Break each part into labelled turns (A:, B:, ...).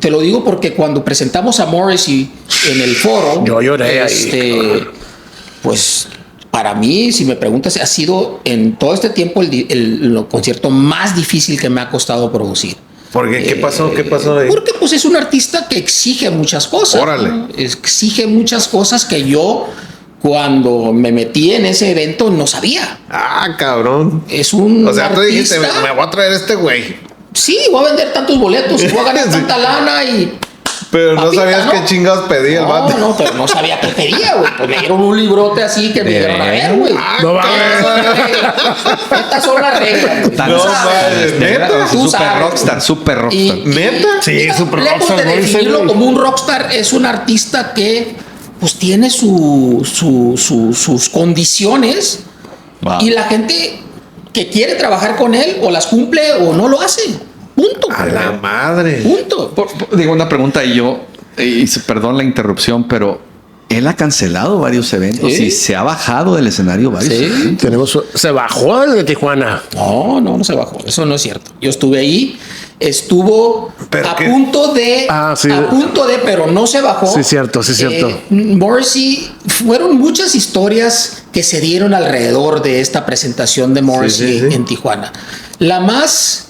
A: te lo digo porque cuando presentamos a Morrissey en el foro,
B: yo lloré ahí.
A: Pues para mí, si me preguntas, ha sido en todo este tiempo el concierto más difícil que me ha costado producir.
C: ¿Por qué? ¿Qué pasó? ¿Qué pasó ahí?
A: Porque pues es un artista que exige muchas cosas.
C: Órale.
A: ¿No? Exige muchas cosas que yo, cuando me metí en ese evento, no sabía.
C: Ah, cabrón.
A: Es un
C: O sea,
A: artista,
C: tú dijiste, me voy a traer este güey.
A: Sí, voy a vender tantos boletos, voy a ganar
C: Sí.
A: tanta lana y...
C: Pero no
A: Papita,
C: sabías
A: ¿no?
C: qué chingados pedía el vato.
A: No, pero no sabía qué pedía, güey. Pues me dieron un librote así que me dieron a ver, güey.
B: No mames.
A: Estas son las reglas. güey.
C: No mames, ¿neta?
A: Tú
D: Super
A: sabes,
D: rockstar, super rockstar.
A: Y-
C: ¿Neta?
B: Sí,
A: Mira,
B: super
A: lejos
B: rockstar,
A: de
B: ¿no?
A: definirlo
B: Ese, güey.
A: como un rockstar, es un artista que pues tiene sus condiciones
D: Wow.
A: y la gente que quiere trabajar con él o las cumple o no lo hace. Punto.
C: A la madre.
A: Punto.
D: Digo una pregunta y perdón la interrupción, pero él ha cancelado varios eventos
A: Sí.
D: y se ha bajado del escenario varios eventos.
B: Se bajó el de Tijuana.
A: No se bajó. Eso no es cierto. Yo estuve ahí, estuvo
C: ¿Pero
A: a
C: qué?
A: punto de,
B: Sí.
A: a punto de, pero no se bajó.
B: Sí, cierto.
A: Morrissey, fueron muchas historias que se dieron alrededor de esta presentación de Morrissey
C: Sí.
A: en Tijuana. La más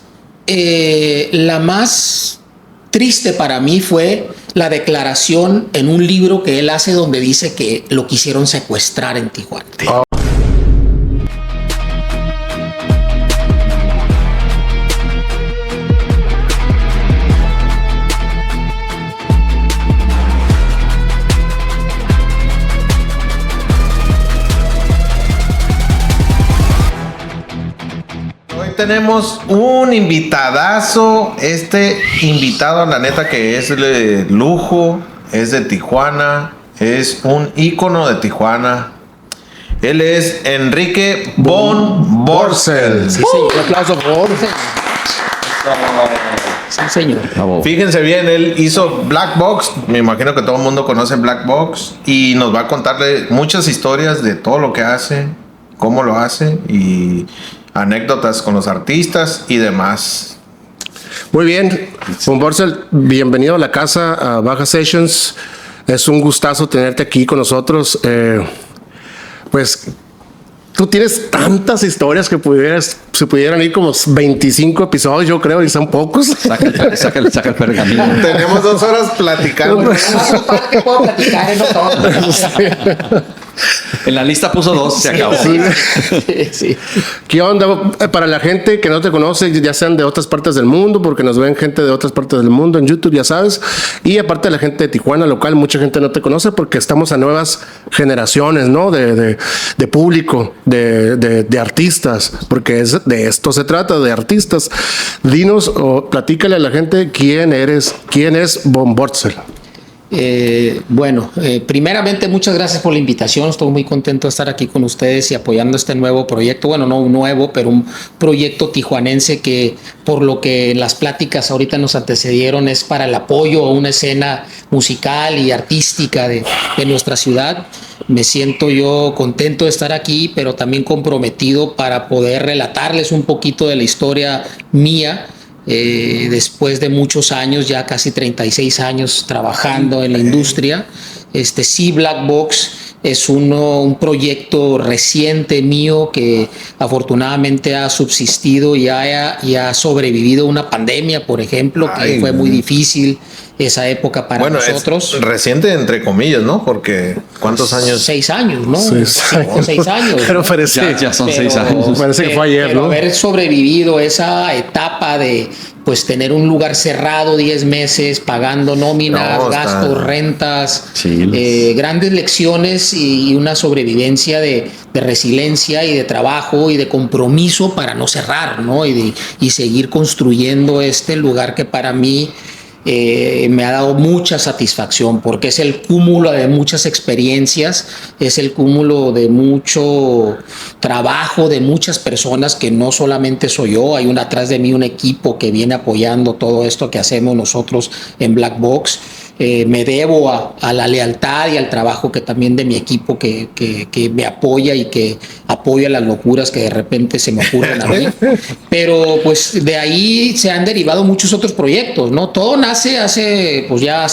A: triste para mí fue la declaración en un libro que él hace donde dice que lo quisieron secuestrar en Tijuana.
C: Hoy tenemos un invitadazo. Este invitado, la neta, que es de lujo, es de Tijuana, es un ícono de Tijuana. Él es Enrique von Borsell.
B: Sí, señor. Un aplauso, por favor.
A: Sí, señor.
D: Bravo.
C: Fíjense bien, él hizo Black Box. Me imagino que todo el mundo conoce Black Box. Y nos va a contarle muchas historias de todo lo que hace, cómo lo hace y anécdotas con los artistas y demás.
B: Muy bien. Von Borsell, bienvenido a la casa, a Baja Sessions. Es un gustazo tenerte aquí con nosotros. Pues tú tienes tantas historias que se pudieran ir como 25 episodios, yo creo, y son pocos.
D: Saca el pergamino.
C: Tenemos 2 horas platicando.
A: Más un par que puedo platicar en otro.
D: En la lista puso 2, se acabó.
A: Sí.
B: ¿Qué onda? Para la gente que no te conoce, ya sean de otras partes del mundo, porque nos ven gente de otras partes del mundo en YouTube, ya sabes. Y aparte de la gente de Tijuana local, mucha gente no te conoce porque estamos a nuevas generaciones, ¿no? De público, de artistas, porque de esto se trata, de artistas. Dinos o platícale a la gente quién eres, quién es Von Borsell.
A: Primeramente muchas gracias por la invitación, estoy muy contento de estar aquí con ustedes y apoyando este nuevo proyecto, bueno, no un nuevo, pero un proyecto tijuanense que por lo que las pláticas ahorita nos antecedieron es para el apoyo a una escena musical y artística de nuestra ciudad. Me siento yo contento de estar aquí, pero también comprometido para poder relatarles un poquito de la historia mía. Después de muchos años, ya casi 36 años trabajando en la industria. Sí, Black Box es un proyecto reciente mío que afortunadamente ha subsistido y ha sobrevivido una pandemia, por ejemplo, que fue muy difícil esa época para nosotros.
C: Es reciente entre comillas, ¿no? Porque ¿cuántos años?
A: 6 años, ¿no?
B: 6
A: 5 o 6 años.
B: Pero parece,
D: Ya son 6 años.
B: Parece que fue ayer,
A: pero
B: ¿no?
A: haber sobrevivido esa etapa de pues tener un lugar cerrado 10 meses, pagando nóminas,
C: No,
A: gastos, rentas,
D: Sí.
A: grandes lecciones y una sobrevivencia de resiliencia y de trabajo y de compromiso para no cerrar, ¿no? Y seguir construyendo este lugar que para mí me ha dado mucha satisfacción porque es el cúmulo de muchas experiencias, es el cúmulo de mucho trabajo de muchas personas que no solamente soy yo, hay atrás de mí un equipo que viene apoyando todo esto que hacemos nosotros en Black Box. me debo a la lealtad y al trabajo que también de mi equipo que me apoya y que apoya las locuras que de repente se me ocurren a mí. Pero pues de ahí se han derivado muchos otros proyectos, ¿no? Todo nace hace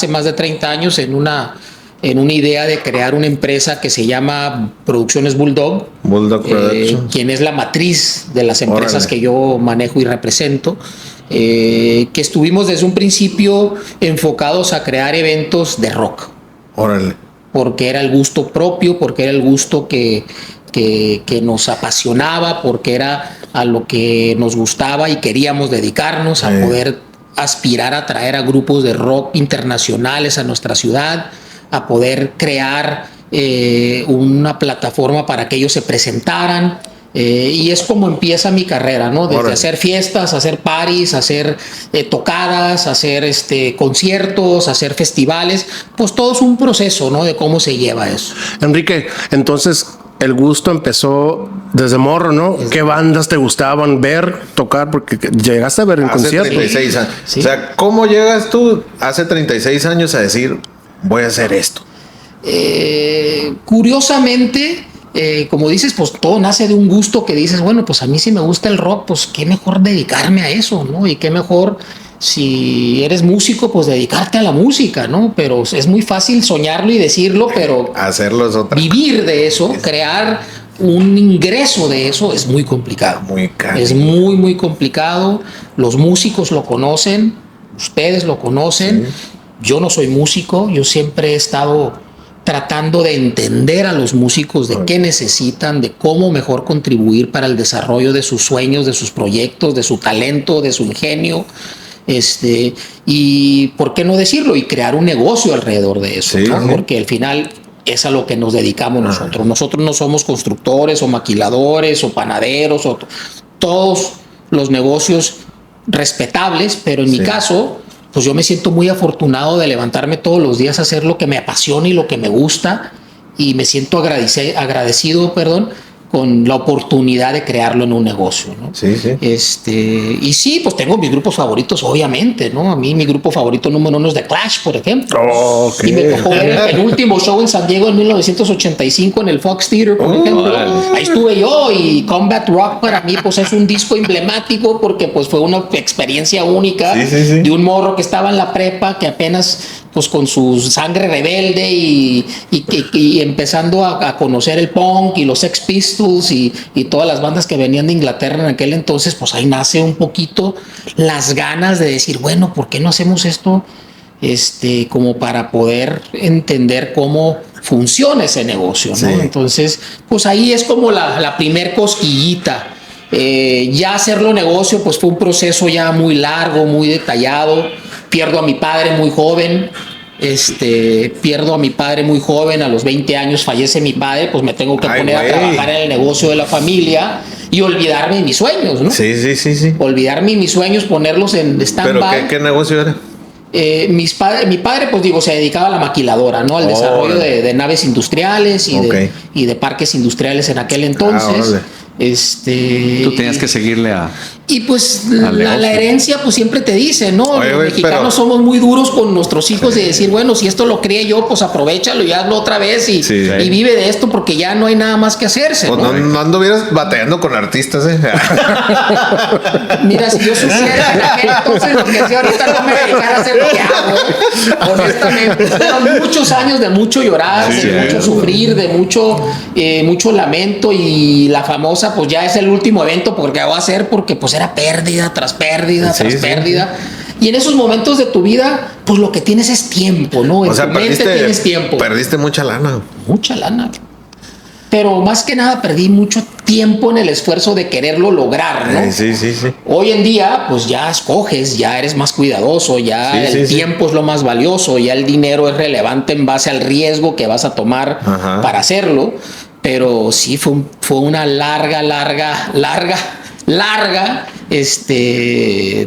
A: más de 30 años en una idea de crear una empresa que se llama Producciones Bulldog.
C: Bulldog Productions.
A: Quien es la matriz de las empresas que yo manejo y represento. Que estuvimos desde un principio enfocados a crear eventos de rock.
C: Órale.
A: Porque era el gusto propio, porque era el gusto que nos apasionaba, porque era a lo que nos gustaba y queríamos dedicarnos a poder aspirar a traer a grupos de rock internacionales a nuestra ciudad, a poder crear una plataforma para que ellos se presentaran. Y es como empieza mi carrera, ¿no? Desde hacer fiestas, hacer parties, hacer tocadas, hacer conciertos, hacer festivales, pues todo es un proceso, ¿no? De cómo se lleva eso.
B: Enrique, entonces el gusto empezó desde morro, ¿no? ¿Qué bandas te gustaban ver, tocar? Porque llegaste a ver en conciertos.
C: Hace 36 años.
A: Sí.
C: O sea, ¿cómo llegas tú hace 36 años a decir, voy a hacer esto?
A: Curiosamente, como dices, pues todo nace de un gusto que dices, bueno, pues a mí sí me gusta el rock, pues qué mejor dedicarme a eso, ¿no? Y qué mejor, si eres músico, pues dedicarte a la música, ¿no? Pero es muy fácil soñarlo y decirlo, pero
C: Hacerlo es otra.
A: vivir de eso, crear un ingreso de eso es muy complicado.
C: Muy caro.
A: Es muy, muy complicado. Los músicos lo conocen, ustedes lo conocen. Sí. Yo no soy músico, yo siempre he estado tratando de entender a los músicos de qué necesitan, de cómo mejor contribuir para el desarrollo de sus sueños, de sus proyectos, de su talento, de su ingenio. Y por qué no decirlo, y crear un negocio alrededor de eso,
C: sí,
A: ¿no?
C: sí.
A: Porque al final es a lo que nos dedicamos nosotros. Nosotros no somos constructores o maquiladores o panaderos o todos los negocios respetables, pero en mi caso, pues yo me siento muy afortunado de levantarme todos los días a hacer lo que me apasiona y lo que me gusta, y me siento agradecido, con la oportunidad de crearlo en un negocio, ¿no?
C: Sí, sí.
A: Y sí, pues tengo mis grupos favoritos, obviamente, ¿no? A mí mi grupo favorito número 1 es The Clash, por ejemplo.
B: Okay.
A: Y me tocó ver el último show en San Diego en 1985 en el Fox Theater, por ejemplo. Ahí estuve yo, y Combat Rock para mí pues es un disco emblemático porque pues fue una experiencia única de un morro que estaba en la prepa, que apenas pues con su sangre rebelde y empezando a conocer el punk y los Sex Pistols y todas las bandas que venían de Inglaterra en aquel entonces, pues ahí nace un poquito las ganas de decir, bueno, ¿por qué no hacemos esto? Como para poder entender cómo funciona ese negocio, ¿no? Sí. Entonces, pues ahí es como la primer cosquillita. Ya hacerlo negocio, pues fue un proceso ya muy largo, muy detallado. Pierdo a mi padre muy joven. A los 20 años fallece mi padre, pues me tengo que poner a trabajar en el negocio de la familia y olvidarme de mis sueños, ¿no?
C: Sí.
A: Olvidarme de mis sueños, ponerlos en stand-by.
C: ¿Pero qué negocio era?
A: Mi padre, pues digo, se dedicaba a la maquiladora, ¿no? Al desarrollo de naves industriales y de parques industriales en aquel entonces.
D: Tú tenías que seguirle a...
A: Y pues la herencia pues siempre te dice, ¿no?
C: Oye,
A: los mexicanos somos muy duros con nuestros hijos de decir, bueno, si esto lo crié yo, pues aprovechalo y hazlo otra vez y vive de esto porque ya no hay nada más que hacerse,
C: pues no anduvieras batallando con artistas,
A: Mira, si yo supiera entonces lo que hacía ahorita no me dedicara a hacer lo que hago, honestamente. Fueron muchos años de mucho llorar, de mucho sufrir, de mucho lamento, y la famosa pues ya es el último evento porque va a ser porque pues era pérdida tras pérdida tras pérdida. Y en esos momentos de tu vida, pues lo que tienes es tiempo, ¿no? En tu mente tienes tiempo.
C: Perdiste mucha lana.
A: Mucha lana. Pero más que nada perdí mucho tiempo en el esfuerzo de quererlo lograr, ¿no?
C: Sí.
A: Hoy en día, pues ya escoges, ya eres más cuidadoso, ya el tiempo es lo más valioso, ya el dinero es relevante en base al riesgo que vas a tomar para hacerlo. Pero sí fue una larga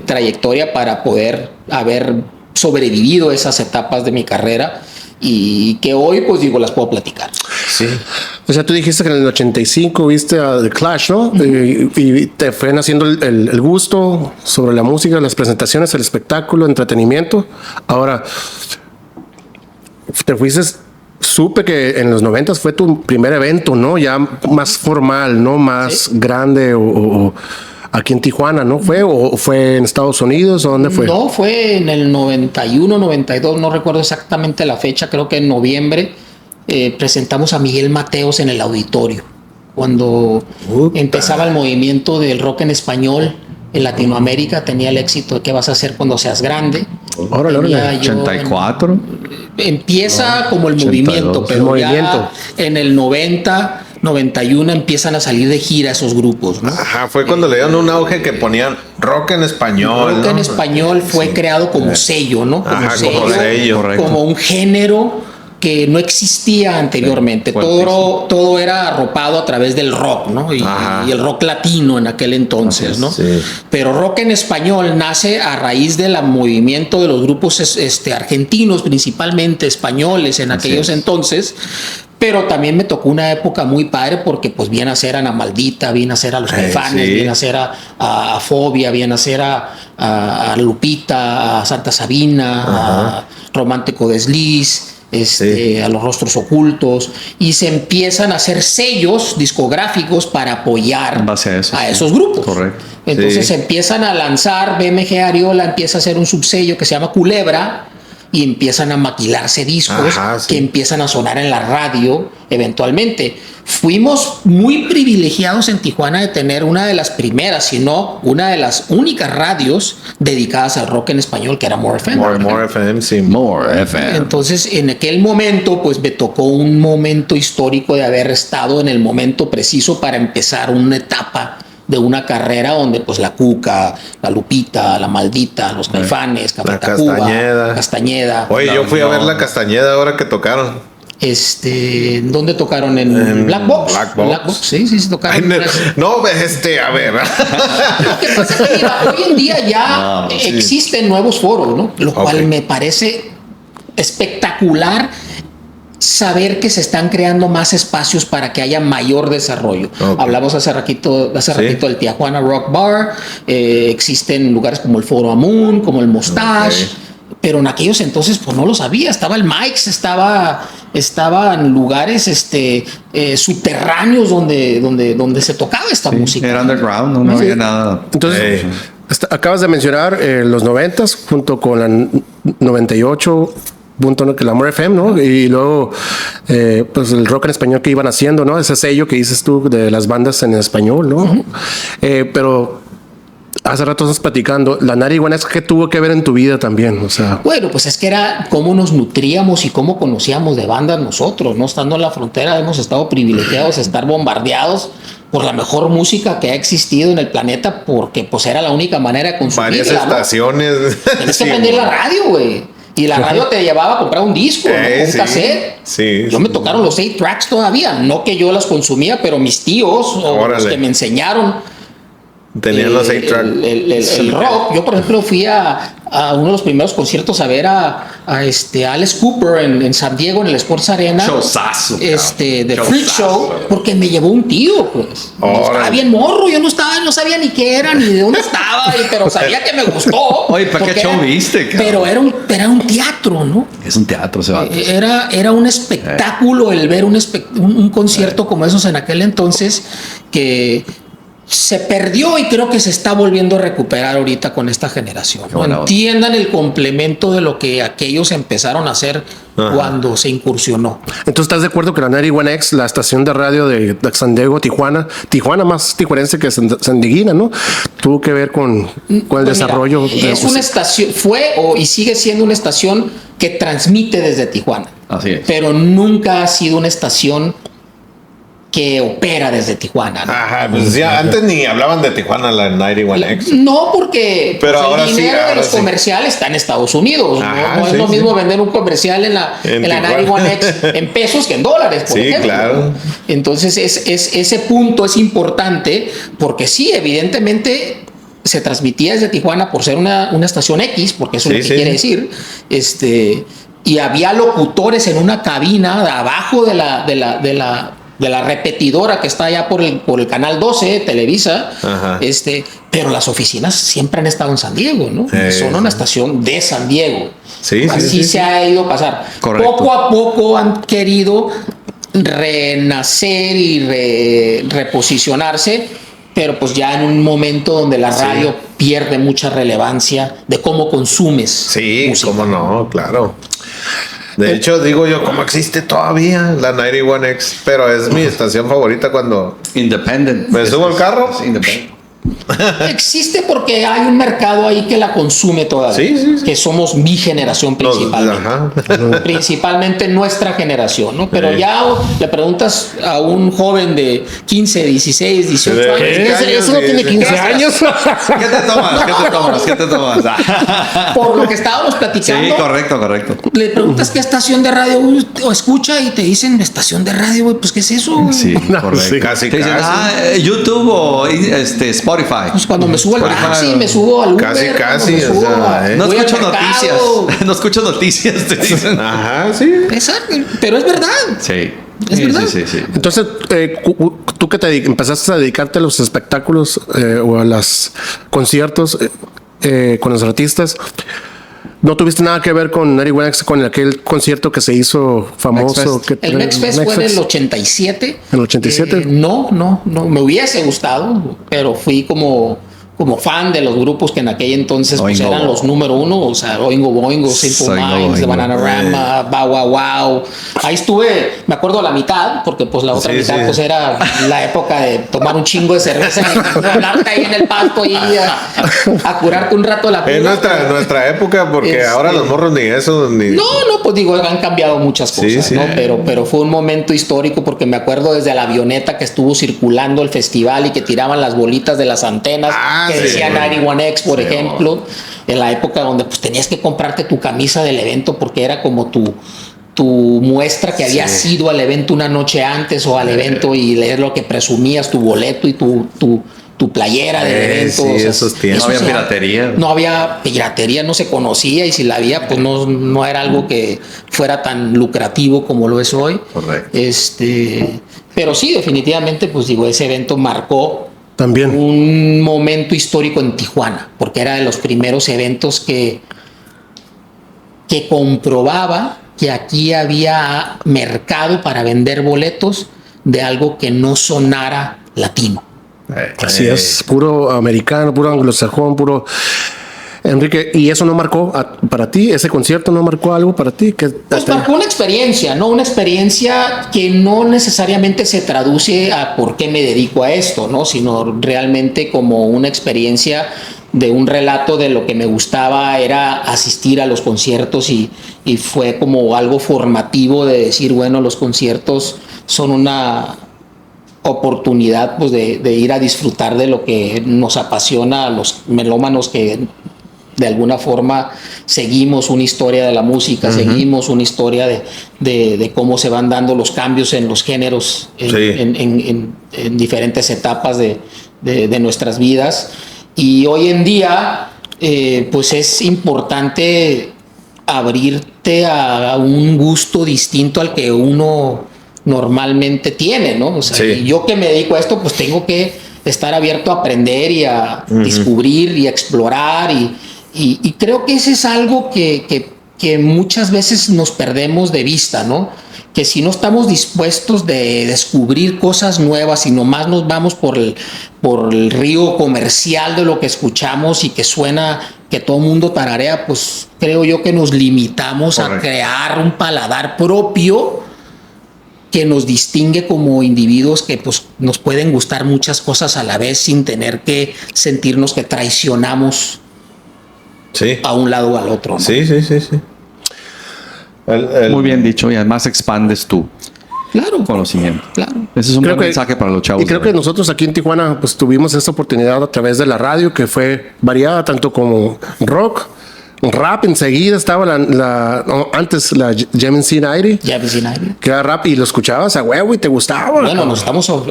A: trayectoria para poder haber sobrevivido esas etapas de mi carrera, y que hoy pues digo las puedo platicar.
B: Sí. O sea, tú dijiste que en el 85 viste a The Clash, ¿no? Y te fue naciendo el gusto sobre la música, las presentaciones, el espectáculo, entretenimiento. Ahora, te fuiste, supe que en los 90s fue tu primer evento, ¿no? Ya más formal, ¿no? Más grande o aquí en Tijuana, ¿no? ¿Fue o fue en Estados Unidos o dónde fue?
A: No, fue en el 91, 92, no recuerdo exactamente la fecha, creo que en noviembre presentamos a Miguel Mateos en el auditorio, cuando empezaba el movimiento del rock en español en Latinoamérica, tenía el éxito de ¿Qué vas a hacer cuando seas grande?
B: Órale,
A: Tenía yo
D: 84.
A: empieza como el
D: 82.
A: movimiento, pero
B: El movimiento.
A: ya en el 90, 91 empiezan a salir de gira esos grupos, ¿no?
C: Ajá, fue cuando le dieron un auge que ponían rock en español.
A: Rock
C: ¿no?
A: en español fue creado como sello, ¿no? Como
C: Ajá, como sello.
D: Correcto.
A: como un género que no existía anteriormente. Todo era arropado a través del rock, ¿no? Y el rock latino en aquel entonces, ¿no?
C: Sí.
A: Pero rock en español nace a raíz del movimiento de los grupos argentinos, principalmente españoles en aquellos entonces. Pero también me tocó una época muy padre porque pues viene a ser Ana Maldita, viene a ser a los Caifanes,
C: sí.
A: viene a ser a Fobia, viene a ser a Lupita, a Santa Sabina, a Romántico Desliz, a Los Rostros Ocultos, y se empiezan a hacer sellos discográficos para apoyar
D: En base a eso, sí.
A: esos grupos.
D: Correcto.
A: Entonces
C: Sí.
A: empiezan a lanzar, BMG Ariola empieza a hacer un subsello que se llama Culebra, y empiezan a maquilarse discos que empiezan a sonar en la radio eventualmente. Fuimos muy privilegiados en Tijuana de tener una de las primeras, si no una de las únicas radios dedicadas al rock en español, que era More FM.
C: More FM, sí.
D: More FM.
A: Entonces, en aquel momento, pues me tocó un momento histórico de haber estado en el momento preciso para empezar una etapa de una carrera donde pues la Cuca, la Lupita, la Maldita, los Caifanes, Café
C: La
A: Tacuba,
C: Castañeda.
A: Castañeda.
C: Oye, yo fui a ver la Castañeda ahora que tocaron.
A: ¿Dónde tocaron? En Black Box.
C: Black Box.
A: Sí, tocaron.
C: Ay, no, a ver.
A: Lo que pasa es que mira, hoy en día ya existen nuevos foros, ¿no? Lo cual me parece espectacular saber que se están creando más espacios para que haya mayor desarrollo. Hablamos hace ratito del Tijuana Rock Bar, existen lugares como el Foro Amun, como el Mustache, pero en aquellos entonces pues no lo sabía, estaba el Mike's, estaban lugares subterráneos donde se tocaba esta música.
D: Era underground, no había nada.
B: Entonces, acabas de mencionar los 90s junto con la 98. Que la More FM, ¿no? Y luego, pues el rock en español que iban haciendo, ¿no? Ese sello que dices tú de las bandas en español, ¿no? Pero hace rato estás platicando, la 91X, ¿qué tuvo que ver en tu vida también? O sea,
A: bueno, pues es que era cómo nos nutríamos y cómo conocíamos de bandas nosotros, ¿no? Estando en la frontera hemos estado privilegiados de estar bombardeados por la mejor música que ha existido en el planeta, porque pues era la única manera de consumirla,
C: Varias estaciones.
A: Tienes que prender la radio, güey. Y la radio te llevaba a comprar un disco, ¿no? Un cassette.
C: Sí.
A: Yo me tocaron los 8 tracks todavía. No que yo las consumía, pero mis tíos o los que me enseñaron.
C: Tenían los 8 tracks.
A: El rock. Yo, por ejemplo, fui a uno de los primeros conciertos a ver a Alice Cooper en San Diego, en el Sports Arena.
D: Showzazo,
A: The Freak Show, porque me llevó un tío, pues. Estaba bien morro, yo no sabía ni qué era, ni de dónde estaba, pero sabía que me gustó.
D: Oye, ¿para qué show viste?
A: Pero era un teatro, ¿no?
D: Es un teatro, se va.
A: Era un espectáculo el ver un concierto como esos en aquel entonces que se perdió y creo que se está volviendo a recuperar ahorita con esta generación. ¿No? Entiendan el complemento de lo que aquellos empezaron a hacer cuando se incursionó.
B: Entonces, ¿estás de acuerdo que la 91X, la estación de radio de San Diego, Tijuana más tijuanense que sandiguina, ¿no? Tuvo que ver con el desarrollo.
A: Es una estación, y sigue siendo una estación que transmite desde Tijuana.
D: Así es.
A: Pero nunca ha sido una estación que opera desde Tijuana, ¿no?
C: Ajá, pues ya antes ni hablaban de Tijuana, la 91X.
A: No, porque
C: pero ahora
A: el dinero
C: ahora
A: de los comerciales está en Estados Unidos.
C: Ajá,
A: no es lo mismo vender un comercial en la 91X en pesos que en dólares, por ejemplo.
C: Claro.
A: Entonces, ese punto es importante porque sí, evidentemente se transmitía desde Tijuana por ser una estación X, porque eso es lo que quiere decir. Y había locutores en una cabina de abajo de la de la repetidora que está allá por el canal 12, Televisa,
C: Ajá.
A: pero las oficinas siempre han estado en San Diego, ¿no? Son una estación de San Diego.
C: Sí, sí,
A: Así
C: sí,
A: se ha ido a pasar.
D: Correcto.
A: Poco a poco han querido renacer y reposicionarse, pero pues ya en un momento donde la radio pierde mucha relevancia de cómo consumes.
C: Sí,
A: música.
C: cómo no, claro. De hecho, digo yo, ¿cómo existe todavía la 91X? Pero es mi estación favorita cuando
D: Independent.
C: me subo al carro.
D: Es independent.
A: Existe porque hay un mercado ahí que la consume todavía.
C: Sí.
A: Que somos mi generación principalmente.
C: Ajá.
A: Principalmente nuestra generación, ¿no? Pero
C: Sí.
A: ya le preguntas a un joven de 15, 16, 18
C: ¿Qué?
A: años.
B: Eso no tiene 15 años.
D: ¿Qué te tomas? ¿Qué te tomas? ¿Qué te tomas?
A: Por lo que estábamos platicando.
D: Sí, correcto.
A: Le preguntas qué estación de radio o escucha y te dicen estación de radio, güey, pues ¿qué es eso? Güey?
D: Sí,
B: No,
D: correcto.
B: sí.
C: Casi,
D: Te dicen,
C: casi.
D: YouTube o Spotify.
A: Pues cuando me subo al
D: Spotify.
A: taxi, me subo al Uber.
C: Casi,
A: cuando
C: casi,
A: me subo
C: o sea,
A: a-
D: No
A: voy al
D: escucho
A: mercado.
D: noticias. No escucho noticias, te dicen.
C: Ajá, sí.
A: Exacto, pero es verdad.
D: Sí.
A: Es verdad.
D: Sí.
B: Entonces, tú que empezaste a dedicarte a los espectáculos o a los conciertos con los artistas, ¿no tuviste nada que ver con 91X, con aquel concierto que se hizo famoso?
D: Next
A: El Next Fest fue en el 87.
B: ¿En el 87?
A: No, me hubiese gustado, pero fui como fan de los grupos que en aquel entonces pues,
D: Oingo
A: eran
D: Boingo.
A: los número uno, o sea, Oingo Boingo, Simple
D: Oingo
A: Minds, The
D: Boingo.
A: Bananarama, Bow Wow Wow. Ahí estuve, me acuerdo la mitad, porque pues la otra
C: Sí,
A: mitad
C: sí.
A: pues era la época de tomar un chingo de cerveza y rolarte ahí en el pasto y a curarte un rato la
C: En
A: cruda.
C: nuestra época, porque ahora los morros ni eso, ni.
A: No, pues digo, han cambiado muchas
C: Sí,
A: cosas,
C: sí.
A: ¿no? Pero fue un momento histórico porque me acuerdo desde la avioneta que estuvo circulando el festival y que tiraban las bolitas de las antenas
C: Ah,
A: que
C: sí,
A: decían
C: güey.
A: 91X, por ejemplo, en la época donde pues tenías que comprarte tu camisa del evento porque era como tu muestra que había sido al evento una noche antes o al evento y leer lo que presumías, tu boleto y tu playera del evento.
C: Sí,
A: o sea,
C: esos tiempos.
D: No había
A: se-
D: piratería.
A: No había piratería, no se conocía y si la había, pues no era algo que fuera tan lucrativo como lo es hoy.
C: Correcto.
A: Pero sí, definitivamente, pues digo, ese evento marcó
B: También.
A: un momento histórico en Tijuana, porque era de los primeros eventos que comprobaba que aquí había mercado para vender boletos de algo que no sonara latino.
B: Así es, puro americano, puro anglosajón, puro... Enrique, ¿y eso no marcó para ti? ¿Ese concierto no marcó algo para ti?
A: Pues marcó una experiencia, ¿no? Una experiencia que no necesariamente se traduce a por qué me dedico a esto, ¿no? Sino realmente como una experiencia de un relato de lo que me gustaba era asistir a los conciertos y fue como algo formativo de decir, bueno, los conciertos son una oportunidad pues de ir a disfrutar de lo que nos apasiona a los melómanos que de alguna forma seguimos una historia de la música, seguimos una historia de cómo se van dando los cambios en los géneros en diferentes etapas de nuestras vidas. Y hoy en día, pues es importante abrirte a un gusto distinto al que uno normalmente tiene, ¿no? O sea,
C: Sí.
A: y yo que me dedico a esto, pues tengo que estar abierto a aprender y a descubrir y a explorar y creo que ese es algo que muchas veces nos perdemos de vista, ¿no? Que si no estamos dispuestos de descubrir cosas nuevas y nomás nos vamos por el río comercial de lo que escuchamos y que suena, que todo el mundo tararea, pues creo yo que nos limitamos a crear un paladar propio que nos distingue como individuos que pues nos pueden gustar muchas cosas a la vez sin tener que sentirnos que traicionamos
C: Sí.
A: a un lado o al otro, ¿no?
C: Sí.
D: Muy bien dicho, y además expandes tu
A: Claro,
D: conocimiento.
A: claro.
D: Ese es un buen mensaje para los chavos.
B: Y creo que nosotros aquí en Tijuana pues tuvimos esta oportunidad a través de la radio que fue variada tanto como rock Rap enseguida estaba antes la Jammin' C90,
A: Ya Vicinari.
B: que era rap y lo escuchabas a huevo y te gustaba.
A: Bueno, nos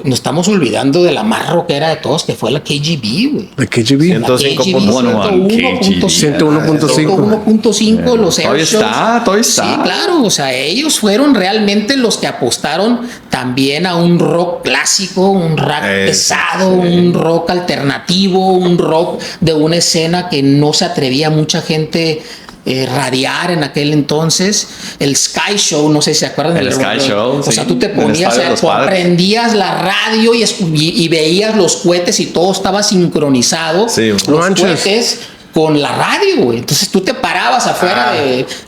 A: estamos olvidando de la más rockera de todos, que fue la KGB, güey.
B: ¿De KGB?
A: La
C: 105.1.
D: Bueno,
B: 101.5.
A: los
D: Todavía
A: air shows.
D: todavía está.
A: Sí, claro, o sea, ellos fueron realmente los que apostaron también a un rock clásico, un rock pesado, un rock alternativo, un rock de una escena que no se atrevía mucha gente radiar en aquel entonces. El Sky Show, no sé si se acuerdan
D: El
A: del
D: Sky Show,
A: o sea,
D: sí.
A: tú te
D: El
A: ponías,
D: Estadio de los
A: tú
D: Padres.
A: prendías la radio y veías los cohetes y todo estaba sincronizado.
C: Sí,
A: los
B: no manches.
A: cohetes con la radio, güey. Entonces tú te parabas afuera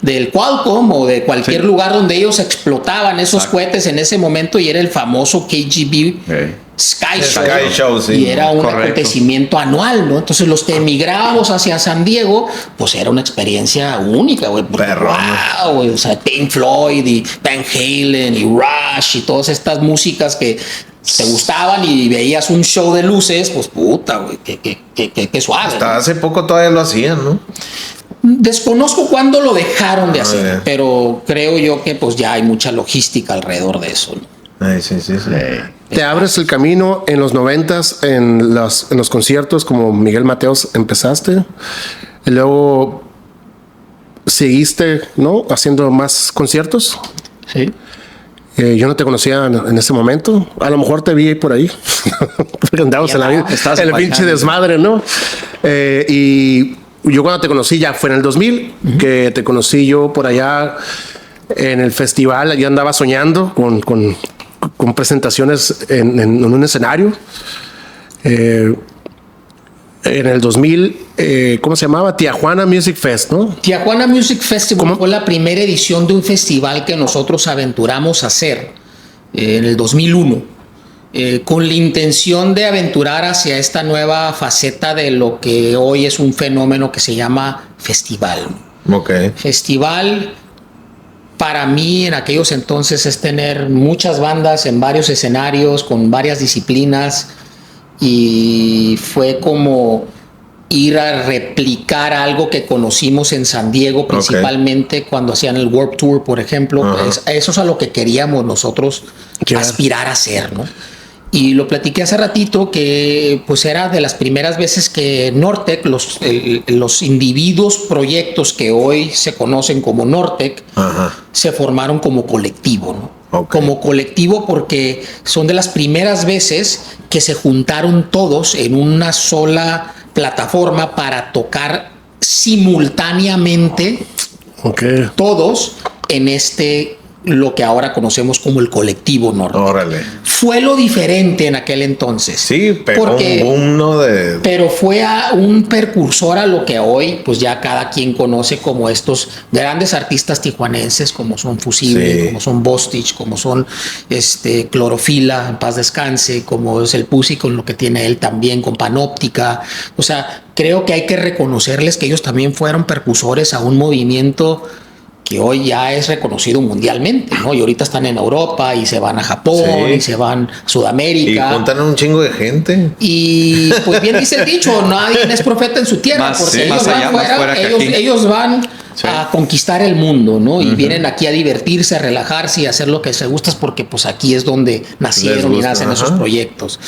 A: del Qualcomm o de cualquier lugar donde ellos explotaban esos cohetes en ese momento y era el famoso KGB Sky Show.
C: Sky Show, sí.
A: Y era un
D: Correcto.
A: acontecimiento anual, ¿no? Entonces los que emigrábamos hacia San Diego, pues era una experiencia única, güey. Porque,
C: Perrón.
A: wow, güey. O sea, Pink Floyd y Van Halen y Rush y todas estas músicas que te gustaban y veías un show de luces, pues puta, güey, qué suave.
C: Hasta
A: ¿no?
C: hace poco todavía lo hacían, ¿no?
A: Desconozco cuándo lo dejaron de hacer,
C: bien.
A: pero creo yo que pues ya hay mucha logística alrededor de eso, ¿no?
C: Ay, sí.
B: Te abres el camino en los 90s en los conciertos como Miguel Mateos empezaste. Y luego seguiste, ¿no? Haciendo más conciertos.
A: Sí.
B: Yo no te conocía en ese momento. A lo mejor te vi por ahí. Porque andamos en
D: estabas
B: en el pinche
D: bailando.
B: desmadre, ¿no? Y yo cuando te conocí ya fue en el 2000, que te conocí yo por allá en el festival. Yo andaba soñando con presentaciones en un escenario. En el 2000, ¿cómo se llamaba? Tijuana Music Fest, ¿no?
A: Tijuana Music Festival fue la primera edición de un festival que nosotros aventuramos a hacer en el 2001, con la intención de aventurar hacia esta nueva faceta de lo que hoy es un fenómeno que se llama festival.
C: Ok.
A: Festival, para mí en aquellos entonces, es tener muchas bandas en varios escenarios, con varias disciplinas, y fue como ir a replicar algo que conocimos en San Diego, principalmente cuando hacían el Warped Tour, por ejemplo. Pues, eso es a lo que queríamos nosotros aspirar a hacer, ¿no? Y lo platiqué hace ratito que pues era de las primeras veces que Nortec, los individuos, proyectos que hoy se conocen como Nortec, se formaron como colectivo, ¿no? Como colectivo porque son de las primeras veces que se juntaron todos en una sola plataforma para tocar simultáneamente todos en lo que ahora conocemos como el colectivo Nortec.
C: Órale.
A: Fue lo diferente en aquel entonces.
C: Sí, pegó un boom, ¿no?
A: Pero fue un precursor a lo que hoy pues ya cada quien conoce como estos grandes artistas tijuanenses, como son Fusible, como son Bostich, como son Clorofila, en paz descanse, como es el Pussy con lo que tiene él también, con Panóptica. O sea, creo que hay que reconocerles que ellos también fueron precursores a un movimiento que hoy ya es reconocido mundialmente, ¿no? Y ahorita están en Europa y se van a Japón y se van a Sudamérica.
C: Y juntan un chingo de gente.
A: Y pues bien dice el dicho, nadie es profeta en su tierra, porque ellos van fuera, ellos van a conquistar el mundo, ¿no? Y vienen aquí a divertirse, a relajarse y a hacer lo que se gusta, porque pues aquí es donde nacieron y nacen esos proyectos.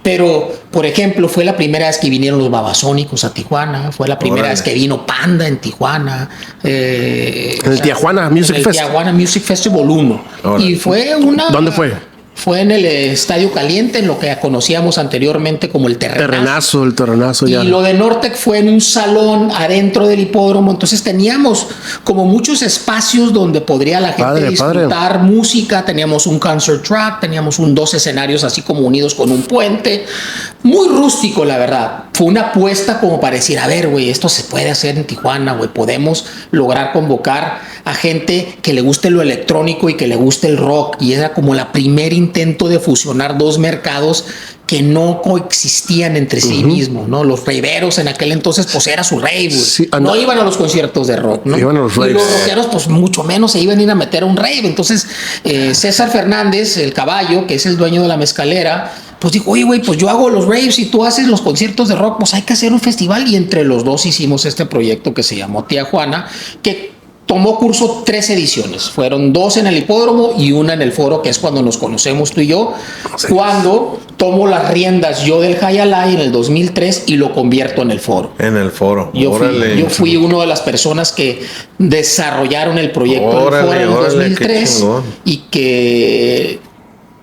A: Pero, por ejemplo, fue la primera vez que vinieron los Babasónicos a Tijuana, fue la primera vez que vino Panda en Tijuana.
B: El Tijuana Music Fest.
A: El Tijuana Music Festival 1. Y fue una...
B: ¿Dónde fue?
A: Fue en el Estadio Caliente, en lo que conocíamos anteriormente como el Terrenazo.
B: El Terrenazo, ya.
A: Y lo de Nortec fue en un salón adentro del hipódromo. Entonces teníamos como muchos espacios donde podría la gente disfrutar música. Teníamos un concert track, teníamos dos escenarios así como unidos con un puente. Muy rústico, la verdad. Fue una apuesta como para decir, a ver, güey, esto se puede hacer en Tijuana, güey. Podemos lograr convocar a gente que le guste lo electrónico y que le guste el rock. Y era como la primer intento de fusionar dos mercados que no coexistían entre sí mismos, ¿no? Los raveros en aquel entonces, pues era su rave,
B: Sí,
A: no iban a los conciertos de rock, ¿no?
B: Iban a los
A: y
B: raves.
A: los rockeros, pues mucho menos se iban a ir a meter a un rave. Entonces, César Fernández, el Caballo, que es el dueño de la mezcalera, pues dijo, oye, güey, pues yo hago los raves y tú haces los conciertos de rock, pues hay que hacer un festival. Y entre los dos hicimos este proyecto que se llamó Tía Juana, que tomó curso 3 ediciones. Fueron 2 en el hipódromo y 1 en el foro, que es cuando nos conocemos tú y yo.
B: Sí.
A: Cuando tomo las riendas yo del Hayalay en el 2003 y lo convierto en el foro.
C: En el foro.
A: Yo fui una de las personas que desarrollaron el proyecto del foro en el 2003 y que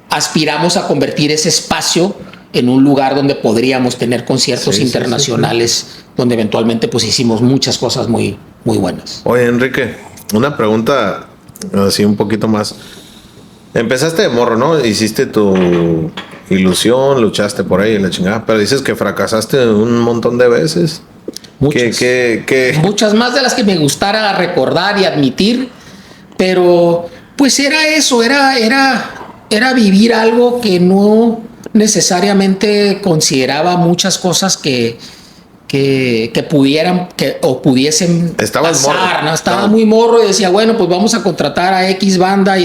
A: aspiramos a convertir ese espacio en un lugar donde podríamos tener conciertos internacionales, donde eventualmente pues hicimos muchas cosas muy, muy buenas.
C: Oye, Enrique, una pregunta así un poquito más. Empezaste de morro, ¿no? Hiciste tu ilusión, luchaste por ahí en la chingada, pero dices que fracasaste un montón de veces.
A: Muchas.
C: ¿Qué?
A: Muchas más de las que me gustara recordar y admitir, pero pues era eso, era vivir algo que no necesariamente consideraba muchas cosas que pudieran o pudiesen
C: Estabas
A: pasar,
C: morro.
A: ¿no? Estaba muy morro y decía, bueno, pues vamos a contratar a X banda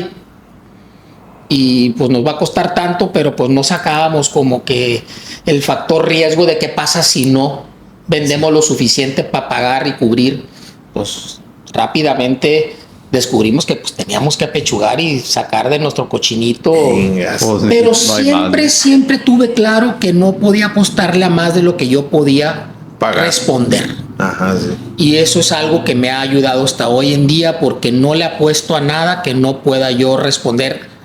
A: y pues nos va a costar tanto, pero pues no sacábamos como que el factor riesgo de qué pasa si no vendemos lo suficiente para pagar y cubrir. Pues rápidamente descubrimos que pues teníamos que apechugar y sacar de nuestro cochinito. Pero siempre tuve claro que no podía apostarle a más de lo que yo podía responder.
C: Ajá, sí.
A: Y eso es algo que me ha ayudado hasta hoy en día, porque no le apuesto a nada que no pueda yo responder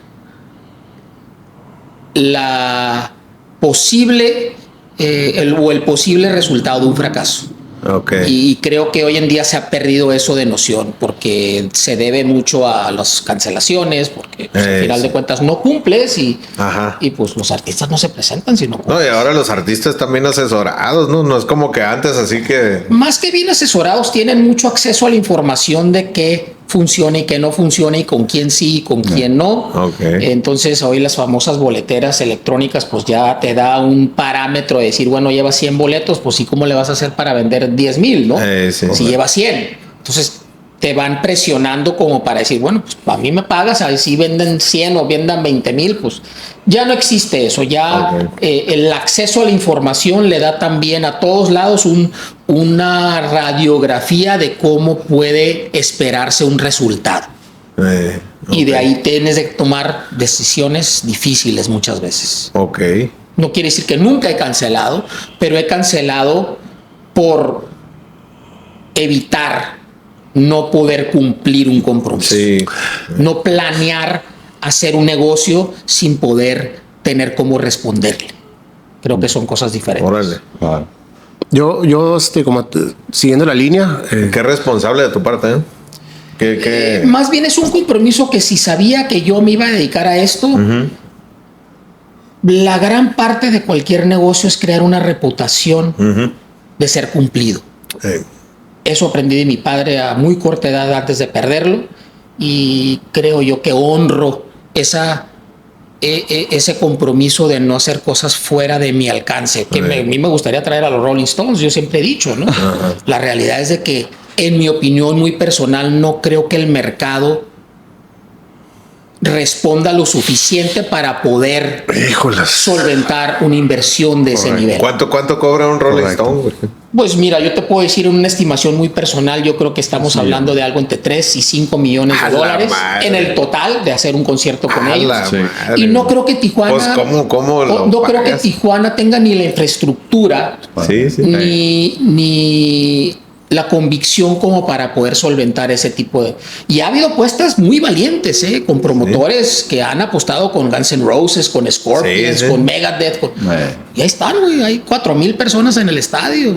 A: la posible el posible resultado de un fracaso.
C: Okay.
A: Y creo que hoy en día se ha perdido eso de noción, porque se debe mucho a las cancelaciones, porque pues, al final de cuentas no cumples y pues los artistas no se presentan si no cumples.
C: No, y ahora los artistas también asesorados, ¿no? No es como que antes, así que...
A: Más que bien asesorados, tienen mucho acceso a la información de qué funciona y qué no funciona y con quién sí y con quién no.
C: Okay.
A: Entonces hoy las famosas boleteras electrónicas pues ya te da un parámetro de decir, bueno, llevas 100 boletos, pues sí, ¿cómo le vas a hacer para vender 10,000, no?
C: Sí,
A: si llevas 100. Entonces te van presionando como para decir, bueno, pues a mí me pagas, a ver si venden 100 o vendan 20,000, pues ya no existe eso. Ya el acceso a la información le da también a todos lados una radiografía de cómo puede esperarse un resultado. Y de ahí tienes que tomar decisiones difíciles muchas veces.
C: Okay.
A: No quiere decir que nunca he cancelado, pero he cancelado por evitar no poder cumplir un compromiso.
C: Sí.
A: No planear hacer un negocio sin poder tener cómo responderle. Creo que son cosas diferentes.
C: Órale.
D: Claro.
B: Yo como siguiendo la línea.
C: Qué responsable de tu parte, ¿eh? ¿Qué?
A: Más bien es un compromiso que si sabía que yo me iba a dedicar a esto, la gran parte de cualquier negocio es crear una reputación de ser cumplido. Eso aprendí de mi padre a muy corta edad antes de perderlo, y creo yo que honro ese compromiso de no hacer cosas fuera de mi alcance, que a mí me gustaría traer a los Rolling Stones, yo siempre he dicho, ¿no? La realidad es de que, en mi opinión muy personal, no creo que el mercado responda lo suficiente para poder solventar una inversión de ese nivel.
C: ¿Cuánto cobra un Rolling Stone?
A: Pues mira, yo te puedo decir en una estimación muy personal, yo creo que estamos hablando de algo entre 3 y 5 millones de dólares en el total de hacer un concierto con ellos. Y no creo que Tijuana,
C: pues, ¿cómo
A: no creo que Tijuana tenga ni la infraestructura ni la convicción como para poder solventar ese tipo de... Y ha habido apuestas muy valientes, con promotores que han apostado con Guns N' Roses, con Scorpions, con Megadeth. Y ahí están, güey. Hay 4,000 personas en el estadio.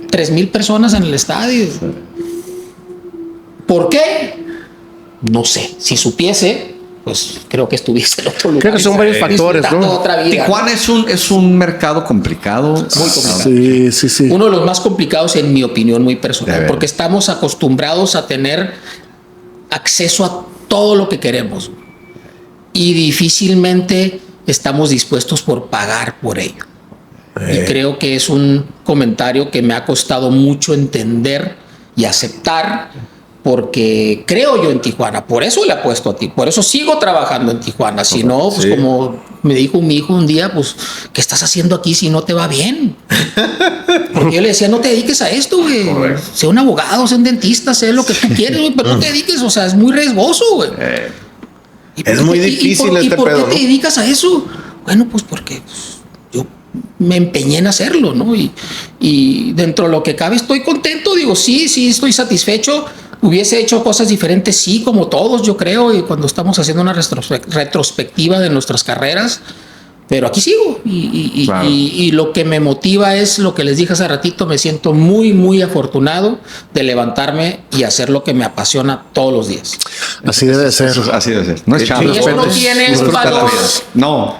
A: 3,000 personas en el estadio. ¿Por qué? No sé. Si supiese, pues creo que estuviese en otro lugar.
B: Creo que son varios factores, ¿no?
A: Otra vida,
D: Tijuana es un mercado complicado.
A: Muy complicado.
B: Sí.
A: Uno de los más complicados, en mi opinión muy personal, porque estamos acostumbrados a tener acceso a todo lo que queremos y difícilmente estamos dispuestos por pagar por ello. Y creo que es un comentario que me ha costado mucho entender y aceptar, porque creo yo en Tijuana, por eso le apuesto a ti, por eso sigo trabajando en Tijuana. Si no, pues como me dijo mi hijo un día, pues, ¿qué estás haciendo aquí si no te va bien? Porque yo le decía, no te dediques a esto, güey. Sé un abogado, sé un dentista, sé lo que tú quieres, güey, pero no te dediques, o sea, es muy riesgoso, güey.
C: Es muy difícil
A: ¿Y por
C: pedo,
A: qué te dedicas a eso? Bueno, pues porque yo me empeñé en hacerlo, ¿no? Y dentro de lo que cabe estoy contento, digo, sí, estoy satisfecho. Hubiese hecho cosas diferentes, sí, como todos, yo creo, y cuando estamos haciendo una retrospectiva de nuestras carreras, pero aquí sigo.
D: Claro.
A: Y lo que me motiva es lo que les dije hace ratito, me siento muy, muy afortunado de levantarme y hacer lo que me apasiona todos los días.
B: Así debe de ser.
D: Así debe ser. No es chamba.
A: Y eso no tiene un valor,
D: No.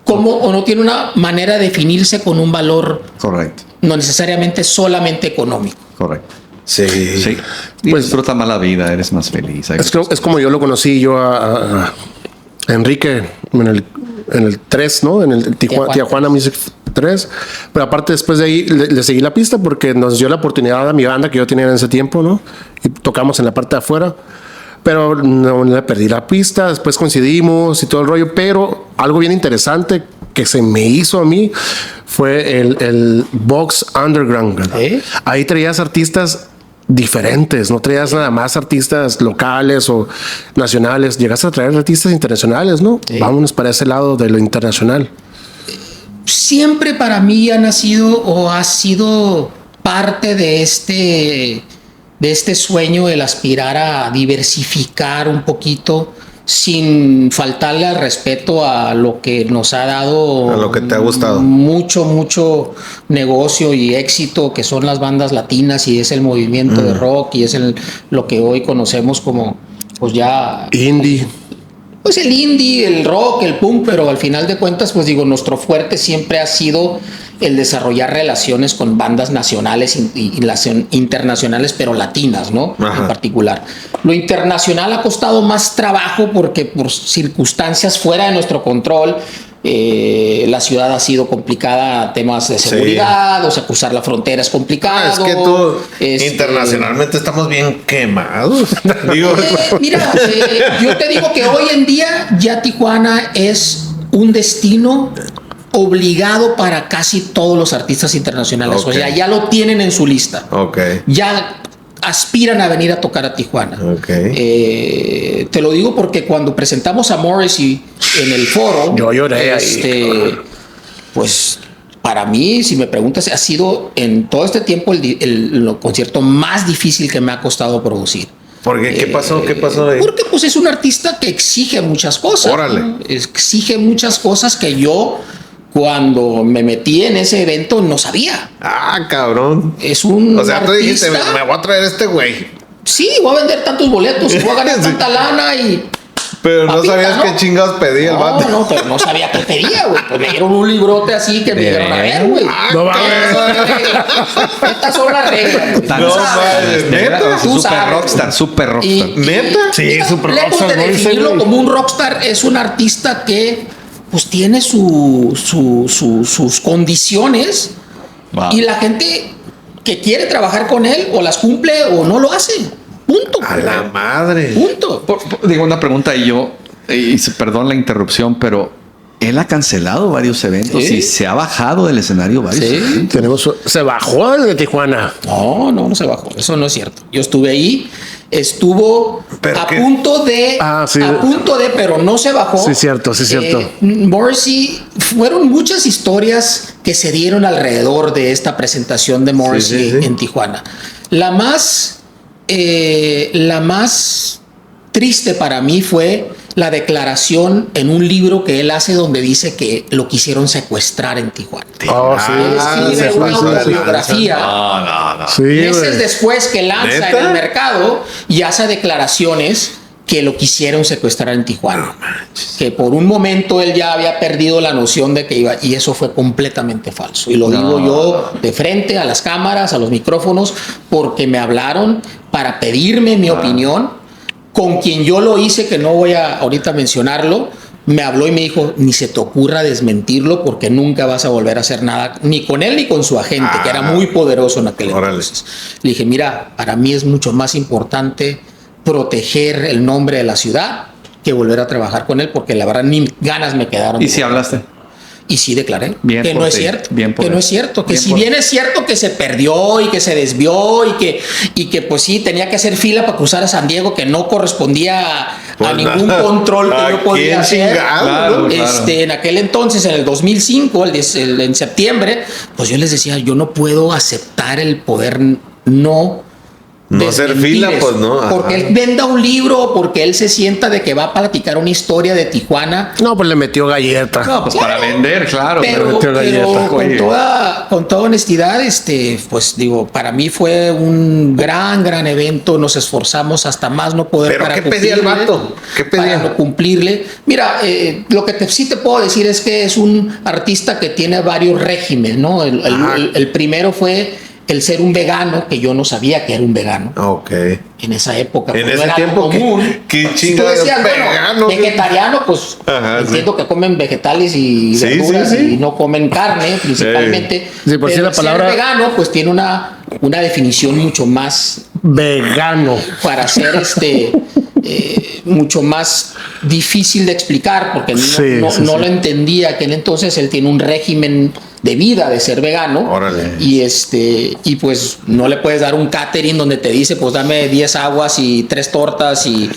A: o no tiene una manera de definirse con un valor,
D: Correcto.
A: no necesariamente solamente económico.
D: Correcto.
C: Sí.
D: Sí. Y
B: Pues-
D: disfruta más la vida, eres más feliz.
B: Es como yo lo conocí yo a Enrique en el 3, ¿no? En el Tijuana Music 3. Pero aparte, después de ahí le seguí la pista porque nos dio la oportunidad a mi banda que yo tenía en ese tiempo, ¿no? Y tocamos en la parte de afuera. Pero no le perdí la pista. Después coincidimos y todo el rollo. Pero algo bien interesante que se me hizo a mí fue el Box Underground.
A: ¿Eh?
B: Ahí traías artistas diferentes, no traías nada más artistas locales o nacionales, llegaste a traer artistas internacionales, ¿no?
A: Sí.
B: Vámonos para ese lado de lo internacional.
A: Siempre para mí ha nacido o ha sido parte de este sueño, el aspirar a diversificar un poquito sin faltarle al respeto a lo que nos ha dado,
C: A lo que te ha gustado.
A: mucho negocio y éxito, que son las bandas latinas y es el movimiento de rock y es lo que hoy conocemos como, pues ya
B: Indie.
A: pues el indie, el rock, el punk, pero al final de cuentas, pues digo, nuestro fuerte siempre ha sido el desarrollar relaciones con bandas nacionales y las internacionales, pero latinas, ¿no?
C: Ajá.
A: En particular. Lo internacional ha costado más trabajo porque por circunstancias fuera de nuestro control, la ciudad ha sido complicada, temas de seguridad, o sea, cruzar la frontera es complicado.
C: Es que tú,
A: Este,
C: internacionalmente estamos bien quemados. Digo,
A: Mira, yo te digo que hoy en día ya Tijuana es un destino obligado para casi todos los artistas internacionales.
C: Ok.
A: O sea, ya lo tienen en su lista.
C: ok.
A: Ya aspiran a venir a tocar a Tijuana.
C: Ok.
A: Te lo digo porque cuando presentamos a Morrissey en el foro,
B: Yo lloré ahí.
A: pues para mí, si me preguntas, ha sido en todo este tiempo el concierto más difícil que me ha costado producir.
C: Porque, ¿qué pasó? ¿Qué pasó ahí?
A: Porque pues es un artista que exige muchas cosas.
C: Órale.
A: ¿No? Exige muchas cosas que yo cuando me metí en ese evento no sabía.
C: Ah, cabrón.
A: Es un
C: O sea, tú dijiste,
A: artista.
C: me voy a traer este güey.
A: Sí, voy a vender tantos boletos, voy a ganar
C: Sí.
A: tanta lana y...
C: Pero no
A: Papita,
C: sabías
A: ¿no?
C: qué chingados pedía el vato.
A: No, pero no sabía qué pedía, güey. Pues me dieron un librote así que me dieron a ver, güey.
B: No mames.
A: Estas son las reglas, güey.
D: Tan-
C: No,
A: Tú sabes.
C: madre, neta.
A: Tú
D: Super
A: sabes,
D: rockstar, super
A: Y-
D: rockstar.
C: ¿Neta?
B: Sí,
A: Mira,
B: super
A: lejos
B: rockstar,
A: de
B: ¿no? Dice,
A: definirlo
B: güey.
A: como un rockstar, es un artista que pues tiene sus condiciones
D: Wow.
A: y la gente que quiere trabajar con él o las cumple o no lo hace. Punto.
C: A la madre.
A: Punto.
D: Digo una pregunta y perdón la interrupción, pero él ha cancelado varios eventos
A: Sí.
D: y se ha bajado del escenario varios
A: Sí.
D: eventos.
B: Se bajó el de Tijuana.
A: No se bajó. Eso no es cierto. Yo estuve ahí, estuvo
C: ¿Pero
A: a
C: qué?
A: punto de,
B: Sí.
A: pero no se bajó.
B: Sí, cierto, sí, cierto.
A: Morrissey, fueron muchas historias que se dieron alrededor de esta presentación de Morrissey
C: Sí, sí, sí.
A: en Tijuana. La más triste para mí fue la declaración en un libro que él hace donde dice que lo quisieron secuestrar en Tijuana.
B: Oh, sí.
A: Él escribe
C: se
A: una
C: pasó de
A: autobiografía
B: Sí,
A: meses
B: güey.
A: después que lanza
C: ¿Neta?
A: en el mercado y hace declaraciones que lo quisieron secuestrar en Tijuana. Que por un momento él ya había perdido la noción de que iba, y eso fue completamente falso. Y lo digo yo de frente a las cámaras, a los micrófonos, porque me hablaron para pedirme mi opinión. con quien yo lo hice, que no voy a ahorita mencionarlo, me habló y me dijo, ni se te ocurra desmentirlo porque nunca vas a volver a hacer nada, ni con él ni con su agente, que era muy poderoso en aquel entonces. Le dije, mira, para mí es mucho más importante proteger el nombre de la ciudad que volver a trabajar con él, porque la verdad ni ganas me quedaron.
D: ¿Y si hablaste?
A: Y sí declaré
D: Bien
A: que
D: por
A: no es
D: ti,
A: cierto,
D: bien por
A: que
D: él.
A: no es cierto, que
D: Bien
A: si
D: por
A: bien es cierto que se perdió y que se desvió y que pues sí tenía que hacer fila para cruzar a San Diego, que no correspondía a ningún control que yo podía hacer.
D: Claro, claro.
A: En aquel entonces, en el 2005, en septiembre, pues yo les decía, yo no puedo aceptar el poder no
C: hacer
A: desmentir
C: fila,
A: eso.
C: pues no. Ajá.
A: Porque él venda un libro, porque él se sienta de que va a platicar una historia de Tijuana.
B: No, pues le metió galleta.
D: No, pues para vender, claro.
A: Pero
D: Oye,
A: con toda honestidad, pues digo, para mí fue un gran evento. Nos esforzamos hasta más no poder.
C: ¿Pero
A: para
C: qué pedía el
A: cumplirle,
C: vato? ¿Qué pedía?
A: Para no cumplirle. Mira, lo que sí te puedo decir es que es un artista que tiene varios regímenes, ¿no? El primero fue el ser un vegano, que yo no sabía que era un vegano.
C: Ok.
A: En esa época.
C: En
A: pues,
C: ese
A: no era
C: tiempo,
A: común.
C: ¿qué
A: Tú
C: chingada
A: decías,
C: vegano?
A: bueno, vegetariano, pues
C: Ajá,
A: entiendo que comen vegetales y
C: Sí,
A: verduras
C: sí, sí.
A: y no comen carne, principalmente.
B: Sí, por si
A: Pero
B: la palabra-
A: ser vegano, pues tiene una definición mucho más
B: Vegano.
A: para ser mucho más difícil de explicar, porque
B: Sí,
A: no
B: sí.
A: lo entendía. Que entonces él tiene un régimen de vida de ser vegano.
C: Órale.
A: Y pues no le puedes dar un catering donde te dice, pues dame 10 aguas y 3 tortas. Y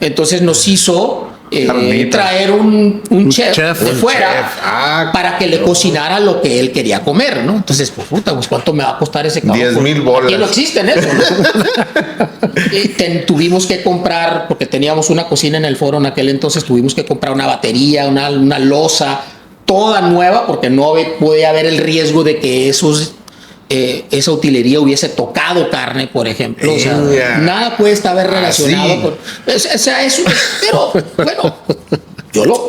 A: entonces nos hizo
D: Carnitas.
A: traer un chef de
B: un
A: fuera
C: chef. Ah.
A: para que le cocinara lo que él quería comer, ¿no? Entonces, pues puta, pues ¿cuánto me va a costar ese cabrón?
C: 10,000 bolas.
A: Aquí no existen eso, ¿no? Tuvimos que comprar, porque teníamos una cocina en el foro en aquel entonces, tuvimos que comprar una batería, una loza, toda nueva, porque no podía haber el riesgo de que esa utilería hubiese tocado carne, por ejemplo. O sea,
C: Yeah.
A: nada puede estar relacionado
C: sí.
A: con... pero bueno,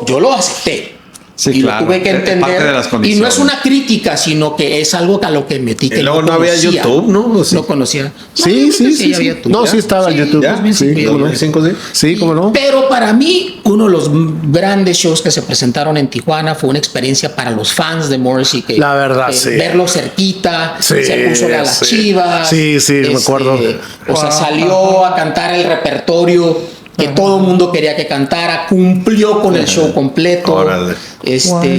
A: yo lo acepté.
D: Sí,
A: y
D: claro.
A: lo tuve que
D: Es
A: entender.
D: parte de las
A: Y no
D: condiciones.
A: es una crítica, sino que es algo a lo que metí.
C: Y
A: Que
C: luego no había
A: conocía.
C: YouTube, ¿no? ¿O sí?
A: No conocía.
B: Sí,
A: yo creo que
B: sí.
A: ya había YouTube.
B: No,
A: ¿ya?
B: sí estaba en YouTube.
C: ¿Ya?
B: Sí, cómo no.
C: 2005, sí.
B: Sí, cómo no.
A: Pero para mí, uno de los grandes shows que se presentaron en Tijuana fue una experiencia para los fans de Morrissey. Que,
B: La verdad, sí.
A: Verlo cerquita,
B: Sí,
A: se puso las
B: sí.
A: chivas.
B: Sí, me acuerdo.
A: O sea, salió a cantar el repertorio que todo el mundo quería que cantara, cumplió con el show completo.
C: Órale.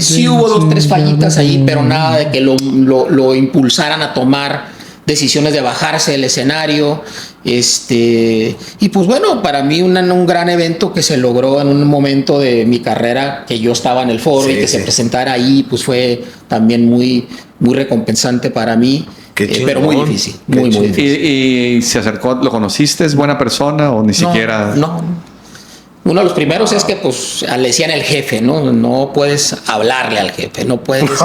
A: Sí hubo 2, 3 fallitas ahí, pero nada de que lo impulsaran a tomar decisiones de bajarse del escenario. Y pues bueno, para mí un gran evento que se logró en un momento de mi carrera, que yo estaba en el foro y que se presentara ahí, pues fue también muy recompensante para mí.
C: Qué
A: Pero muy
C: chingón.
A: difícil,
C: Qué
A: muy
C: chingón.
A: difícil.
D: y se acercó, ¿lo conociste? ¿Es buena persona o ni siquiera?
A: No. Uno de los primeros es que pues le decían el jefe, ¿no? No puedes hablarle al jefe, no puedes. no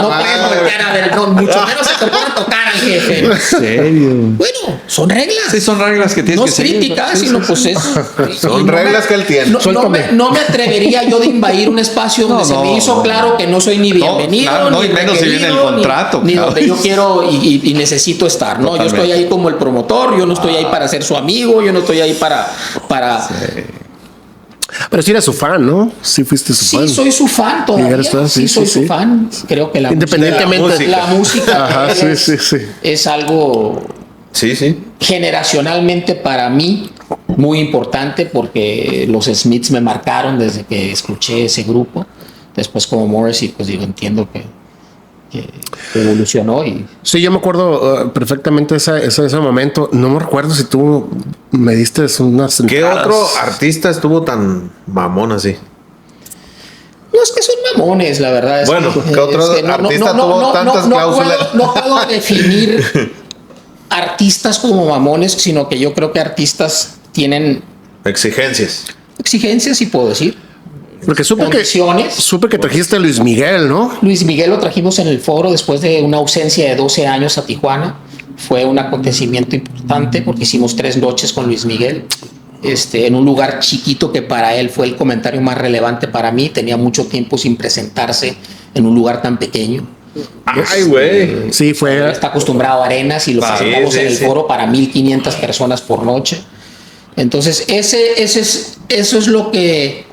A: puedes voltear a ver, mucho menos se te puede tocar al jefe.
D: ¿En serio?
A: Bueno, son reglas.
D: Sí, son reglas que tienes
A: No
D: que
A: es
D: seguir.
A: crítica,
D: Sí,
A: sino
D: sí,
A: pues
D: sí.
A: es.
C: Son reglas que él tiene.
A: No me atrevería yo de invadir un espacio donde se me hizo claro que no soy ni bienvenido.
D: claro, no,
A: ni
D: y menos si viene el
A: requerido,
D: contrato,
A: Ni
D: claro.
A: donde yo quiero y necesito estar, ¿no?
D: Totalmente.
A: Yo estoy ahí como el promotor, yo no estoy ahí para ser su amigo, yo no estoy ahí para.
B: Pero sí eres su fan, ¿no? Sí fuiste su fan.
A: Sí, soy su fan todavía.
B: Llegar hasta-
A: Sí,
B: sí,
A: soy
B: sí,
A: su
B: sí.
A: fan. Creo que la
B: Independientemente-
A: la música
B: Ajá,
A: que
B: sí,
A: es,
B: sí, sí.
A: es algo
C: Sí, sí.
A: generacionalmente para mí muy importante, porque los Smiths me marcaron desde que escuché ese grupo. Después como Morrissey, pues digo, entiendo que evolucionó y
B: Sí, yo me acuerdo perfectamente ese momento. No me recuerdo si tú me diste unas
C: ¿Qué
B: entradas.
C: otro artista estuvo tan mamón así?
A: no es que son mamones, la verdad.
C: Bueno, ¿qué otro artista tuvo tantas cláusulas?
A: No puedo definir artistas como mamones, sino que yo creo que artistas tienen
C: Exigencias.
A: exigencias, y puedo decir.
B: Porque
A: Condiciones.
B: supe que trajiste a Luis Miguel, ¿no?
A: Luis Miguel lo trajimos en el foro después de una ausencia de 12 años a Tijuana. Fue un acontecimiento importante porque hicimos 3 noches con Luis Miguel. En un lugar chiquito que para él fue el comentario más relevante para mí. Tenía mucho tiempo sin presentarse en un lugar tan pequeño.
C: Ay, güey.
B: Sí, fue.
A: Está acostumbrado a arenas y lo presentamos
C: sí,
A: en el
C: sí.
A: foro para 1,500 personas por noche. Entonces, eso es lo que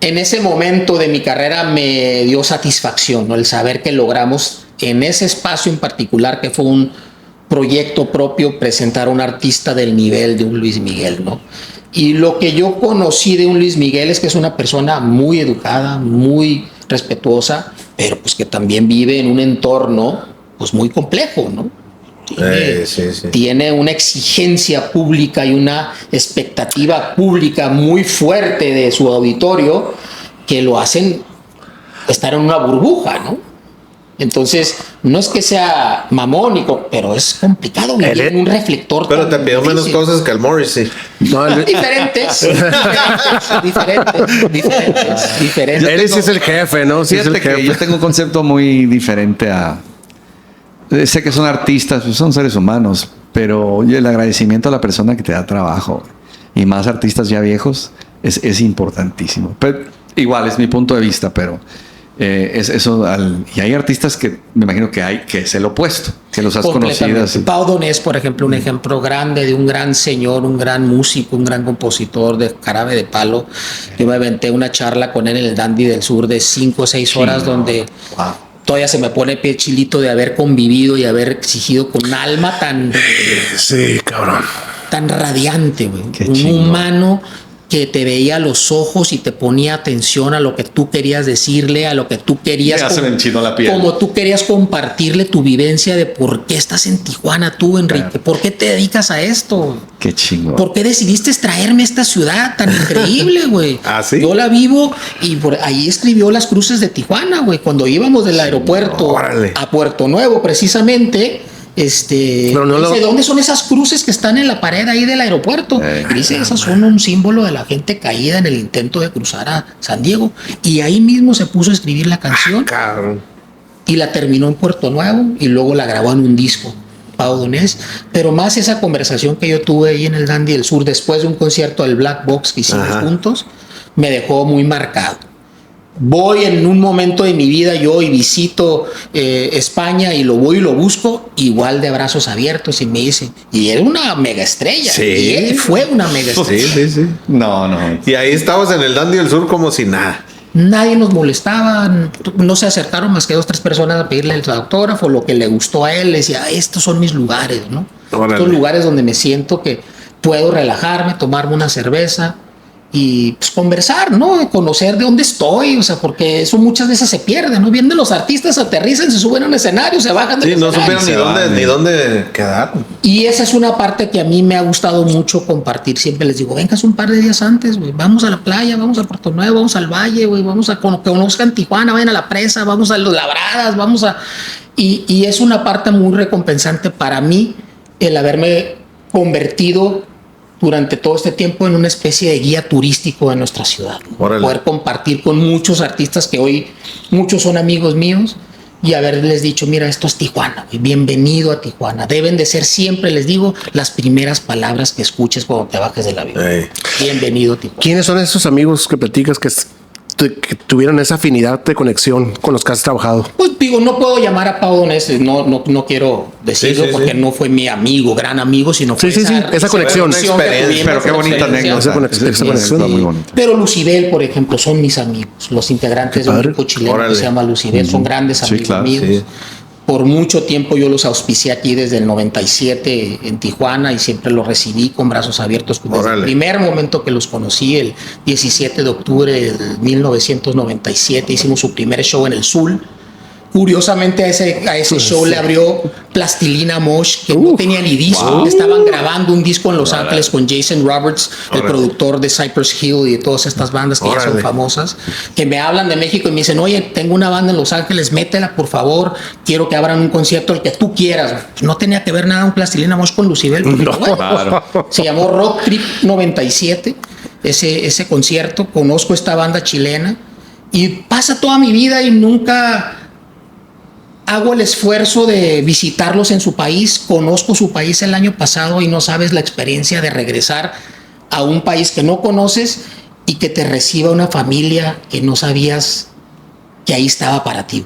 A: en ese momento de mi carrera me dio satisfacción, ¿no? El saber que logramos en ese espacio en particular, que fue un proyecto propio, presentar a un artista del nivel de un Luis Miguel, ¿no? Y lo que yo conocí de un Luis Miguel es que es una persona muy educada, muy respetuosa, pero pues que también vive en un entorno pues muy complejo, ¿no? Tiene una exigencia pública y una expectativa pública muy fuerte de su auditorio que lo hacen estar en una burbuja, ¿no? Entonces, no es que sea mamónico, pero es complicado vivir en un reflector.
C: Pero te pidió menos cosas que el Morrissey.
B: No,
A: diferentes.
B: Él sí es el jefe, ¿no? Sí es el
D: Fíjate que
B: jefe.
D: yo tengo un concepto muy diferente a... Sé que son artistas, pues son seres humanos, pero el agradecimiento a la persona que te da trabajo, y más artistas ya viejos, es importantísimo. Pero igual, es mi punto de vista, pero... y hay artistas que me imagino que es el opuesto, que los has conocido.
A: Pau Donés, por ejemplo, un ejemplo grande de un gran señor, un gran músico, un gran compositor de Jarabe de Palo. Yo me aventé una charla con él en el Dandy del Sur de 5 o 6 horas, donde todavía se me pone pie chilito de haber convivido y haber exigido con un alma tan radiante, güey. Un
D: chingón.
A: humano que te veía a los ojos y te ponía atención a lo que tú querías decirle, a lo que tú querías.
D: Ya se me enchinó la piel.
A: Como tú querías compartirle tu vivencia de por qué estás en Tijuana tú, Enrique. Claro. ¿Por qué te dedicas a esto?
D: Qué chingón.
A: ¿Por qué decidiste traerme a esta ciudad tan increíble, güey?
C: ¿Ah, sí?
A: Yo la vivo y por ahí escribió Las Cruces de Tijuana, güey. Cuando íbamos del aeropuerto a Puerto Nuevo, precisamente...
B: Pero no
A: dice, ¿dónde son esas cruces que están en la pared ahí del aeropuerto? Dice, esas son un símbolo de la gente caída en el intento de cruzar a San Diego. Y ahí mismo se puso a escribir la canción y la terminó en Puerto Nuevo y luego la grabó en un disco, Pau Donés. Pero más esa conversación que yo tuve ahí en el Dandy del Sur después de un concierto del Black Box que hicimos juntos, me dejó muy marcado. Voy en un momento de mi vida yo y visito España y lo voy y lo busco igual de brazos abiertos y me dice, y era una mega estrella.
C: Sí.
A: Y él fue una mega estrella.
C: Sí.
D: No.
C: Y ahí estabas en el Dandy del Sur como si nada.
A: Nadie nos molestaba, no se acercaron más que 2 o 3 personas a pedirle el autógrafo, lo que le gustó a él, le decía, estos son mis lugares, ¿no?
C: Órale.
A: Estos lugares donde me siento que puedo relajarme, tomarme una cerveza y pues conversar, ¿no? Conocer de dónde estoy, o sea, porque eso muchas veces se pierde, ¿no? Vienen los artistas, aterrizan, se suben a un escenario, se bajan del escenario.
C: Sí, no supieron ni dónde quedar.
A: Y esa es una parte que a mí me ha gustado mucho compartir. Siempre les digo, vengas un par de días antes, güey. Vamos a la playa, vamos a Puerto Nuevo, vamos al valle, güey. Vamos a conozcan Tijuana, vayan a la presa, vamos a Los Labradas, vamos a... Y es una parte muy recompensante para mí el haberme convertido durante todo este tiempo en una especie de guía turístico de nuestra ciudad. Poder compartir con muchos artistas que hoy muchos son amigos míos y haberles dicho, mira, esto es Tijuana, bienvenido a Tijuana. Deben de ser siempre, les digo, las primeras palabras que escuches cuando te bajes del avión. Bienvenido a Tijuana.
B: ¿Quiénes son esos amigos que platicas que tuvieron esa afinidad de conexión con los que has trabajado?
A: Pues digo, no puedo llamar a Pau Donés, no quiero decirlo porque no fue mi amigo, gran amigo, sino fue
B: esa conexión.
D: Pero qué bonita anécdota. Esa conexión muy bonita.
A: Pero Lucibel, por ejemplo, son mis amigos, los integrantes de un grupo chileno que se llama Lucibel, son grandes amigos míos. Sí. Por mucho tiempo yo los auspicié aquí desde el 97 en Tijuana y siempre los recibí con brazos abiertos. Desde el primer momento que los conocí, el 17 de octubre de 1997, hicimos su primer show en el Zul. Curiosamente a ese show le abrió Plastilina Mosh, que no tenía ni disco. Estaban grabando un disco en Los Ángeles con Jason Roberts, el productor de Cypress Hill y de todas estas bandas que ya son famosas, que me hablan de México y me dicen, oye, tengo una banda en Los Ángeles, métela por favor, quiero que abran un concierto, el que tú quieras. No tenía que ver nada un Plastilina Mosh con Lucibel. Se llamó Rock Trip 97, ese concierto. Conozco esta banda chilena y pasa toda mi vida y nunca... hago el esfuerzo de visitarlos en su país, conozco su país el año pasado y no sabes la experiencia de regresar a un país que no conoces y que te reciba una familia que no sabías que ahí estaba para ti.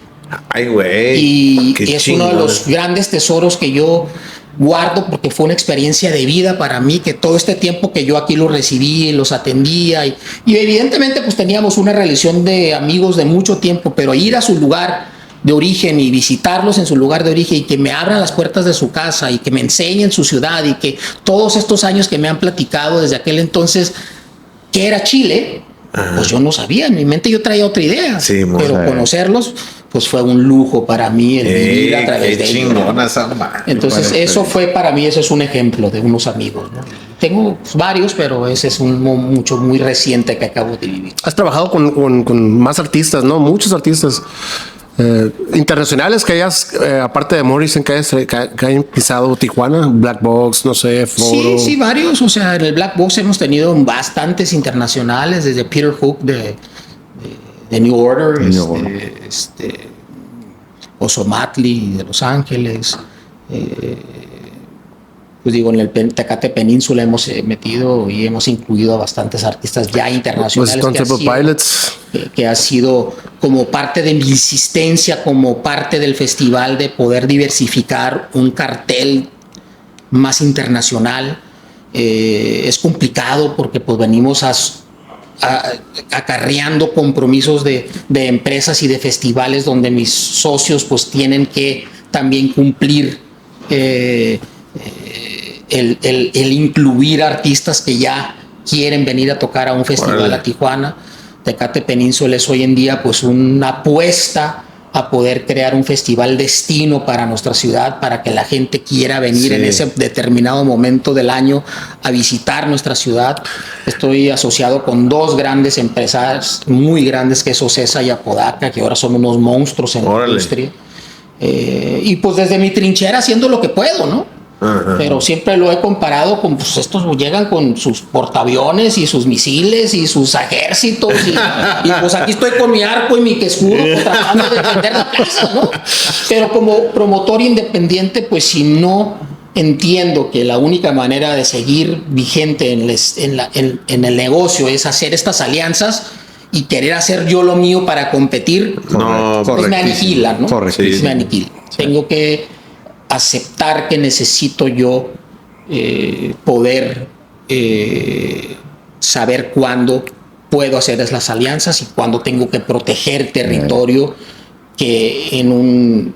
C: Ay, güey.
A: Y es uno de los grandes tesoros que yo guardo porque fue una experiencia de vida para mí, que todo este tiempo que yo aquí los recibí y los atendía y evidentemente pues teníamos una relación de amigos de mucho tiempo, pero ir a su lugar de origen y visitarlos en su lugar de origen y que me abran las puertas de su casa y que me enseñen su ciudad y que todos estos años que me han platicado desde aquel entonces que era Chile, pues yo no sabía, en mi mente yo traía otra idea, pero conocerlos pues fue un lujo para mí el vivir a través de ellos. Entonces eso fue para mí, ese es un ejemplo de unos amigos, ¿no? Tengo varios, pero ese es muy reciente que acabo de vivir.
B: Has trabajado con más artistas, ¿no? Muchos artistas internacionales que hayas, aparte de Morrison, que hayan pisado Tijuana, Black Box, no sé, Foro.
A: Sí, varios. O sea, en el Black Box hemos tenido bastantes internacionales, desde Peter Hook de New Order, Oso Matley de Los Ángeles. Pues digo, en el Tecate Península hemos metido y hemos incluido a bastantes artistas ya internacionales que ha sido como parte de mi insistencia, como parte del festival, de poder diversificar un cartel más internacional. Es complicado porque pues venimos acarreando compromisos de empresas y de festivales donde mis socios pues tienen que también cumplir el incluir artistas que ya quieren venir a tocar a un festival a Tijuana. Tecate Península es hoy en día pues una apuesta a poder crear un festival destino para nuestra ciudad, para que la gente quiera venir en ese determinado momento del año a visitar nuestra ciudad. Estoy asociado con dos grandes empresas muy grandes, que es Ocesa y Apodaca, que ahora son unos monstruos en la industria. Y pues desde mi trinchera haciendo lo que puedo, ¿no? Pero siempre lo he comparado con, pues estos llegan con sus portaaviones y sus misiles y sus ejércitos y pues aquí estoy con mi arco y mi escudo pues, tratando de defender la plaza, ¿no? Pero como promotor independiente, pues si no entiendo que la única manera de seguir vigente en el negocio es hacer estas alianzas y querer hacer yo lo mío para competir, pues me aniquila, ¿no? Me aniquila. Tengo que aceptar que necesito yo poder saber cuándo puedo hacer las alianzas y cuándo tengo que proteger territorio que en un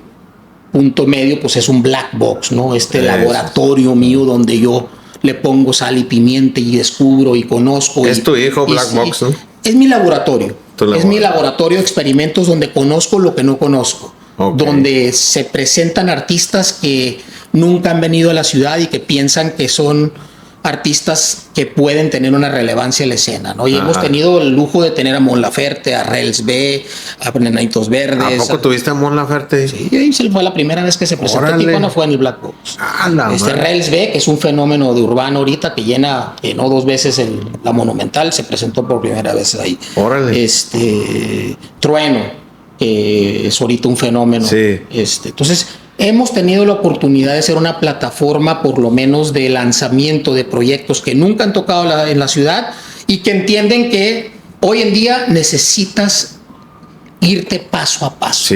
A: punto medio pues es un black box, ¿no? Laboratorio mío donde yo le pongo sal y pimienta y descubro y conozco.
C: Es tu hijo Black Box, ¿no?
A: Es mi laboratorio. Es mi laboratorio de experimentos donde conozco lo que no conozco. Donde se presentan artistas que nunca han venido a la ciudad y que piensan que son artistas que pueden tener una relevancia en la escena, ¿no? Y hemos tenido el lujo de tener a Mon Laferte, a Rels B, a Enanitos Verdes.
C: ¿A poco tuviste a Mon Laferte?
A: Sí, fue la primera vez que se presentó en Tijuana, fue en el Black Box. Rels B, que es un fenómeno de urbano ahorita, que llenó 2 veces la Monumental, se presentó por primera vez ahí. Trueno, que es ahorita un fenómeno. Entonces, hemos tenido la oportunidad de ser una plataforma, por lo menos, de lanzamiento de proyectos que nunca han tocado en la ciudad y que entienden que hoy en día necesitas irte paso a paso.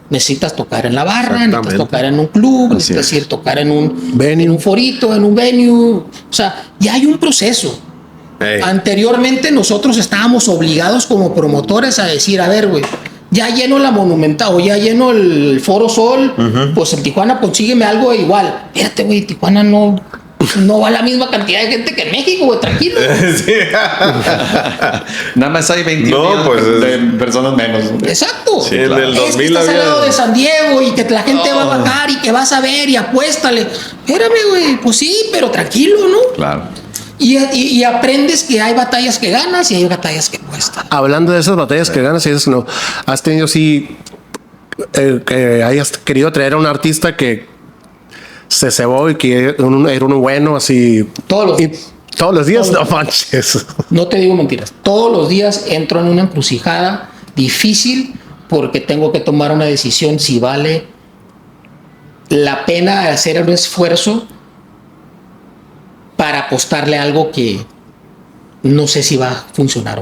A: Necesitas tocar en la barra, necesitas tocar en un club, necesitas tocar en un forito, en un venue. O sea, ya hay un proceso. Anteriormente nosotros estábamos obligados como promotores a decir, a ver, güey, ya lleno la Monumental o ya lleno el Foro Sol, pues en Tijuana consígueme algo igual. Espérate, güey, Tijuana no va la misma cantidad de gente que en México, güey, tranquilo.
D: Nada más hay 20 millones de personas menos.
A: Exacto.
C: En el 2000
A: que estás al lado de San Diego y que la gente va a bajar y que vas a ver y apuéstale. Espérame, güey, pues sí, pero tranquilo, ¿no? Claro. Y aprendes que hay batallas que ganas y hay batallas que cuestan.
B: Hablando de esas batallas que ganas y esas que no, has tenido que hayas querido traer a un artista que se cebó y que era uno bueno, así.
A: Todos los días.
B: No manches.
A: No te digo mentiras. Todos los días entro en una encrucijada difícil porque tengo que tomar una decisión si vale la pena hacer un esfuerzo para apostarle algo que no sé si va a funcionar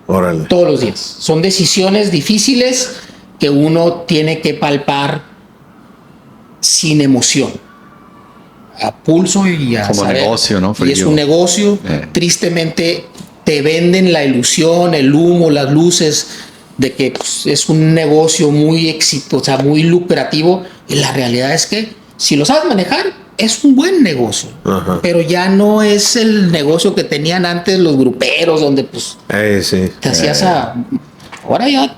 A: o no. Todos los días. Son decisiones difíciles que uno tiene que palpar sin emoción. a pulso y a
D: Como
A: saber.
D: negocio, ¿no?
A: Y es
D: Frío.
A: un negocio. Tristemente te venden la ilusión, el humo, las luces de que pues, es un negocio muy exitoso, o sea, muy lucrativo. Y la realidad es que si lo sabes manejar, es un buen negocio.
C: Ajá.
A: Pero ya no es el negocio que tenían antes los gruperos, donde pues
C: Sí.
A: te hacías a... Ahora ya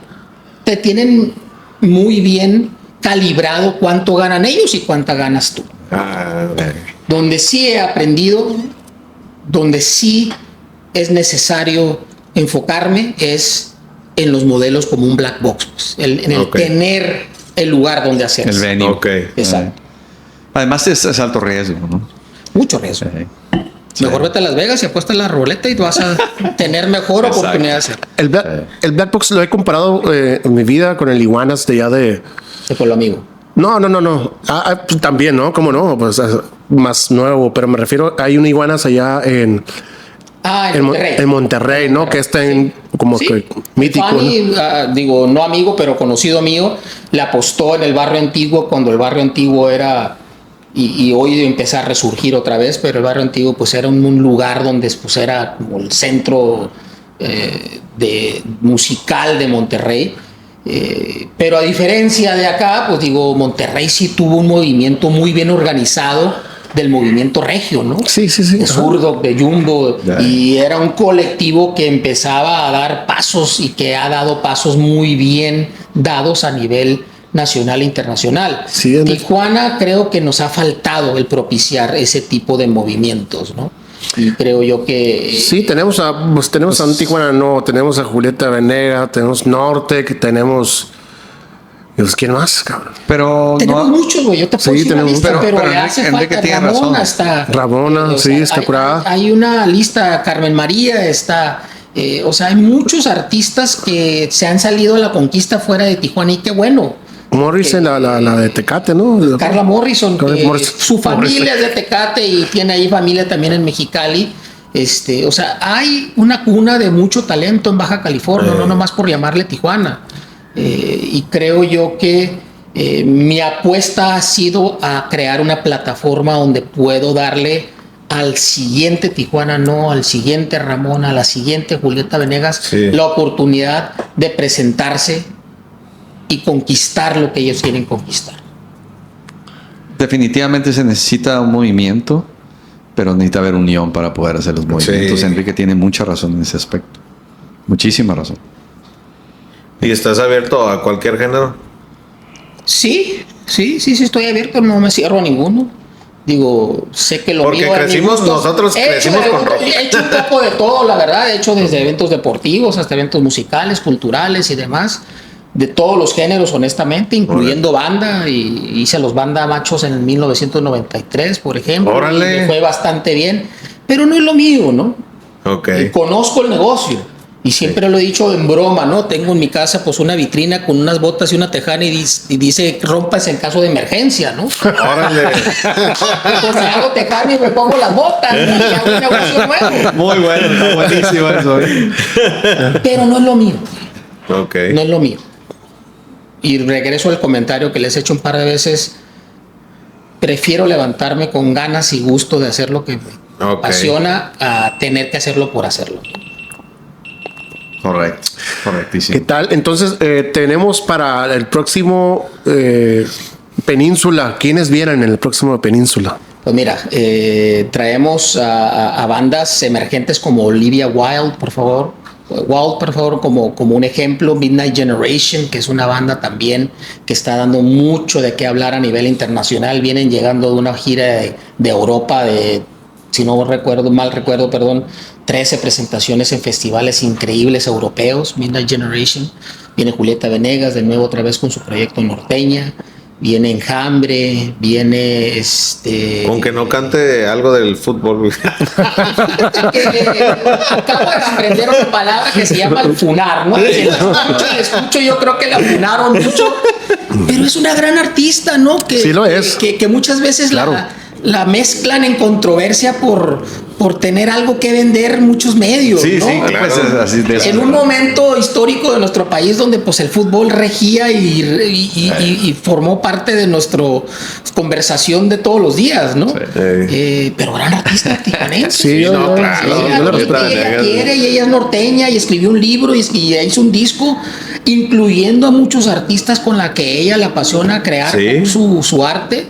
A: te tienen muy bien calibrado cuánto ganan ellos y cuánta ganas tú. Donde sí he aprendido, donde sí es necesario enfocarme es en los modelos como un black box, pues, en el tener el lugar donde hacerse.
D: El venue.
C: Ok.
A: Exacto.
D: Además es alto riesgo, ¿no?
A: Mucho riesgo. Mejor vete a Las Vegas y apuesta la ruleta y vas a tener mejor oportunidad de hacer.
B: El Black Box lo he comparado en mi vida con el Iguanas de ya de...
A: Con lo amigo.
B: No. Pues también, ¿no? ¿Cómo no? Pues más nuevo, pero me refiero, hay un Iguanas allá en
A: Monterrey.
B: En Monterrey, ¿no? Que está en como
A: Sí.
B: que mítico.
A: Fanny,
B: ¿no?
A: digo, no amigo, pero conocido mío, le apostó en el barrio antiguo cuando el barrio antiguo era, y hoy empieza a resurgir otra vez, pero el barrio antiguo pues era un lugar donde pues era como el centro de musical de Monterrey. Pero a diferencia de acá, pues digo, Monterrey sí tuvo un movimiento muy bien organizado del movimiento regio, ¿no?
B: Sí.
A: De Zurdo, de Jumbo, y era un colectivo que empezaba a dar pasos y que ha dado pasos muy bien dados a nivel nacional e internacional.
B: Sí,
A: Tijuana creo que nos ha faltado el propiciar ese tipo de movimientos, ¿no? Y creo yo que...
B: Sí, tenemos a un Tijuana, no, tenemos a Julieta Venegas, tenemos Norte, que tenemos... Pues, ¿quién más, cabrón?
D: Pero
A: Tenemos muchos, güey. Yo te puedo decir una
B: tenemos,
A: lista, pero le
D: Enrique-
A: hace
D: Enrique
A: falta.
D: tiene
A: Ramona
D: razón.
A: está.
B: Ramona, sí, está curada.
A: Hay una lista, Carmen María está. O sea, hay muchos artistas que se han salido a la conquista fuera de Tijuana y qué bueno.
B: Morrison, la de Tecate, ¿no?
A: Carla Morrison,
B: Carla
A: que
B: Morrison.
A: su familia es de Tecate y tiene ahí familia también en Mexicali. O sea, hay una cuna de mucho talento en Baja California, no nomás por llamarle Tijuana. Y creo yo que mi apuesta ha sido a crear una plataforma donde puedo darle al siguiente Tijuana, no, al siguiente Ramón, a la siguiente Julieta Venegas, la oportunidad de presentarse y conquistar lo que ellos quieren conquistar.
D: definitivamente se necesita un movimiento, pero necesita haber unión para poder hacer los movimientos.
C: Sí.
D: Enrique tiene mucha razón en ese aspecto. Muchísima razón.
C: ¿Y estás abierto a cualquier género?
A: Sí, estoy abierto, no me cierro a ninguno. Digo, sé que lo
C: Porque
A: mío es mi
C: crecimos,
A: gusto.
C: nosotros crecimos con rock.
A: He hecho un poco de todo, la verdad. He hecho desde eventos deportivos hasta eventos musicales, culturales y demás. De todos los géneros, honestamente, incluyendo banda. Y hice los Banda Machos en el 1993, por ejemplo.
C: Órale.
A: Y me fue bastante bien. Pero no es lo mío, ¿no?
C: Ok.
A: Y conozco el negocio. Y siempre lo he dicho en broma, ¿no? Tengo en mi casa pues una vitrina con unas botas y una tejana y dice rompas en caso de emergencia, ¿no?
C: Órale.
A: Pues me hago tejana y me pongo las botas, ¿no? Y hago un negocio nuevo.
D: Muy bueno, está buenísimo eso.
A: Pero no es lo mío,
C: Ok.
A: no es lo mío. Y regreso al comentario que les he hecho un par de veces. Prefiero levantarme con ganas y gusto de hacer lo que me apasiona a tener que hacerlo por hacerlo.
D: Correcto, correctísimo.
B: ¿Qué tal? Entonces, tenemos para el próximo Península. ¿Quiénes vienen en el próximo Península?
A: Pues mira, traemos a bandas emergentes como Olivia Wilde, por favor. Como un ejemplo, Midnight Generation, que es una banda también que está dando mucho de qué hablar a nivel internacional. Vienen llegando de una gira de Europa de, si no mal recuerdo, 13 presentaciones en festivales increíbles europeos. Midnight Generation. Viene Julieta Venegas de nuevo otra vez con su proyecto Norteña. Viene Enjambre, viene
C: Con que no cante algo del fútbol.
A: Acabo de aprender una palabra que se llama el funar, ¿no? Si la escucho, yo creo que la funaron mucho. Pero es una gran artista, ¿no?
B: Sí lo es.
A: Que muchas veces
B: Claro.
A: la mezclan en controversia por tener algo que vender muchos medios,
C: Sí,
A: ¿no?
C: sí, claro.
D: Pues es así de eso.
A: En un momento histórico de nuestro país donde pues el fútbol regía y formó parte de nuestra conversación de todos los días, ¿no? Pero gran artista tijuanense.
B: Sí,
C: no, claro,
B: yo le respeto.
A: Ella quiere y ella es norteña y escribió un libro y hizo un disco incluyendo a muchos artistas con la que ella le apasiona crear
C: Sí.
A: su arte.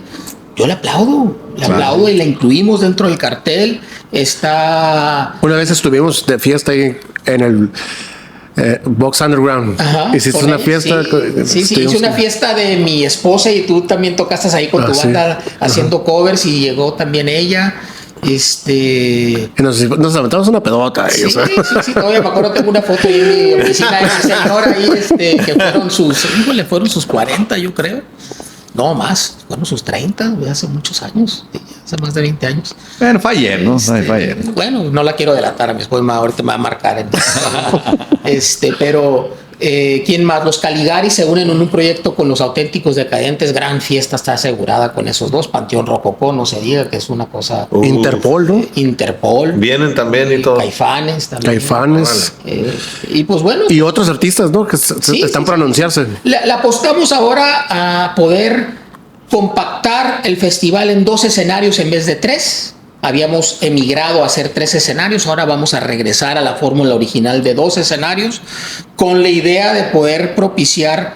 A: Yo le aplaudo y la incluimos dentro del cartel. Está...
B: Una vez estuvimos de fiesta ahí en el Box Underground.
A: Ajá,
B: Hiciste
A: con
B: una
A: él,
B: fiesta.
A: sí, hice una fiesta de mi esposa y tú también tocaste ahí con tu
B: sí.
A: banda haciendo covers y llegó también ella.
B: Y nos aventamos una pedota ahí,
A: Sí,
B: o sea.
A: sí, todavía me acuerdo, tengo una foto ahí en mi oficina de ese señor ahí, que fueron sus 40, yo creo. No, más, fueron sus 30, hace muchos años, hace más de 20 años.
D: Bueno, fue ayer, ¿no? Fue ayer.
A: Bueno, no la quiero delatar a mi esposa, ahorita me va a marcar. Pero, ¿quién más? Los Caligari se unen en un proyecto con los Auténticos Decadentes. Gran fiesta está asegurada con esos dos. Panteón Rococó, no se diga que es una cosa.
B: Interpol, ¿no?
A: Interpol.
C: Vienen también y todo.
A: Caifanes también.
B: Caifanes.
A: Y pues bueno.
B: Y otros artistas, ¿no? Que están por anunciarse.
A: Le apostamos ahora a poder compactar el festival en 2 escenarios en vez de 3. Habíamos emigrado a hacer 3 escenarios, ahora vamos a regresar a la fórmula original de 2 escenarios con la idea de poder propiciar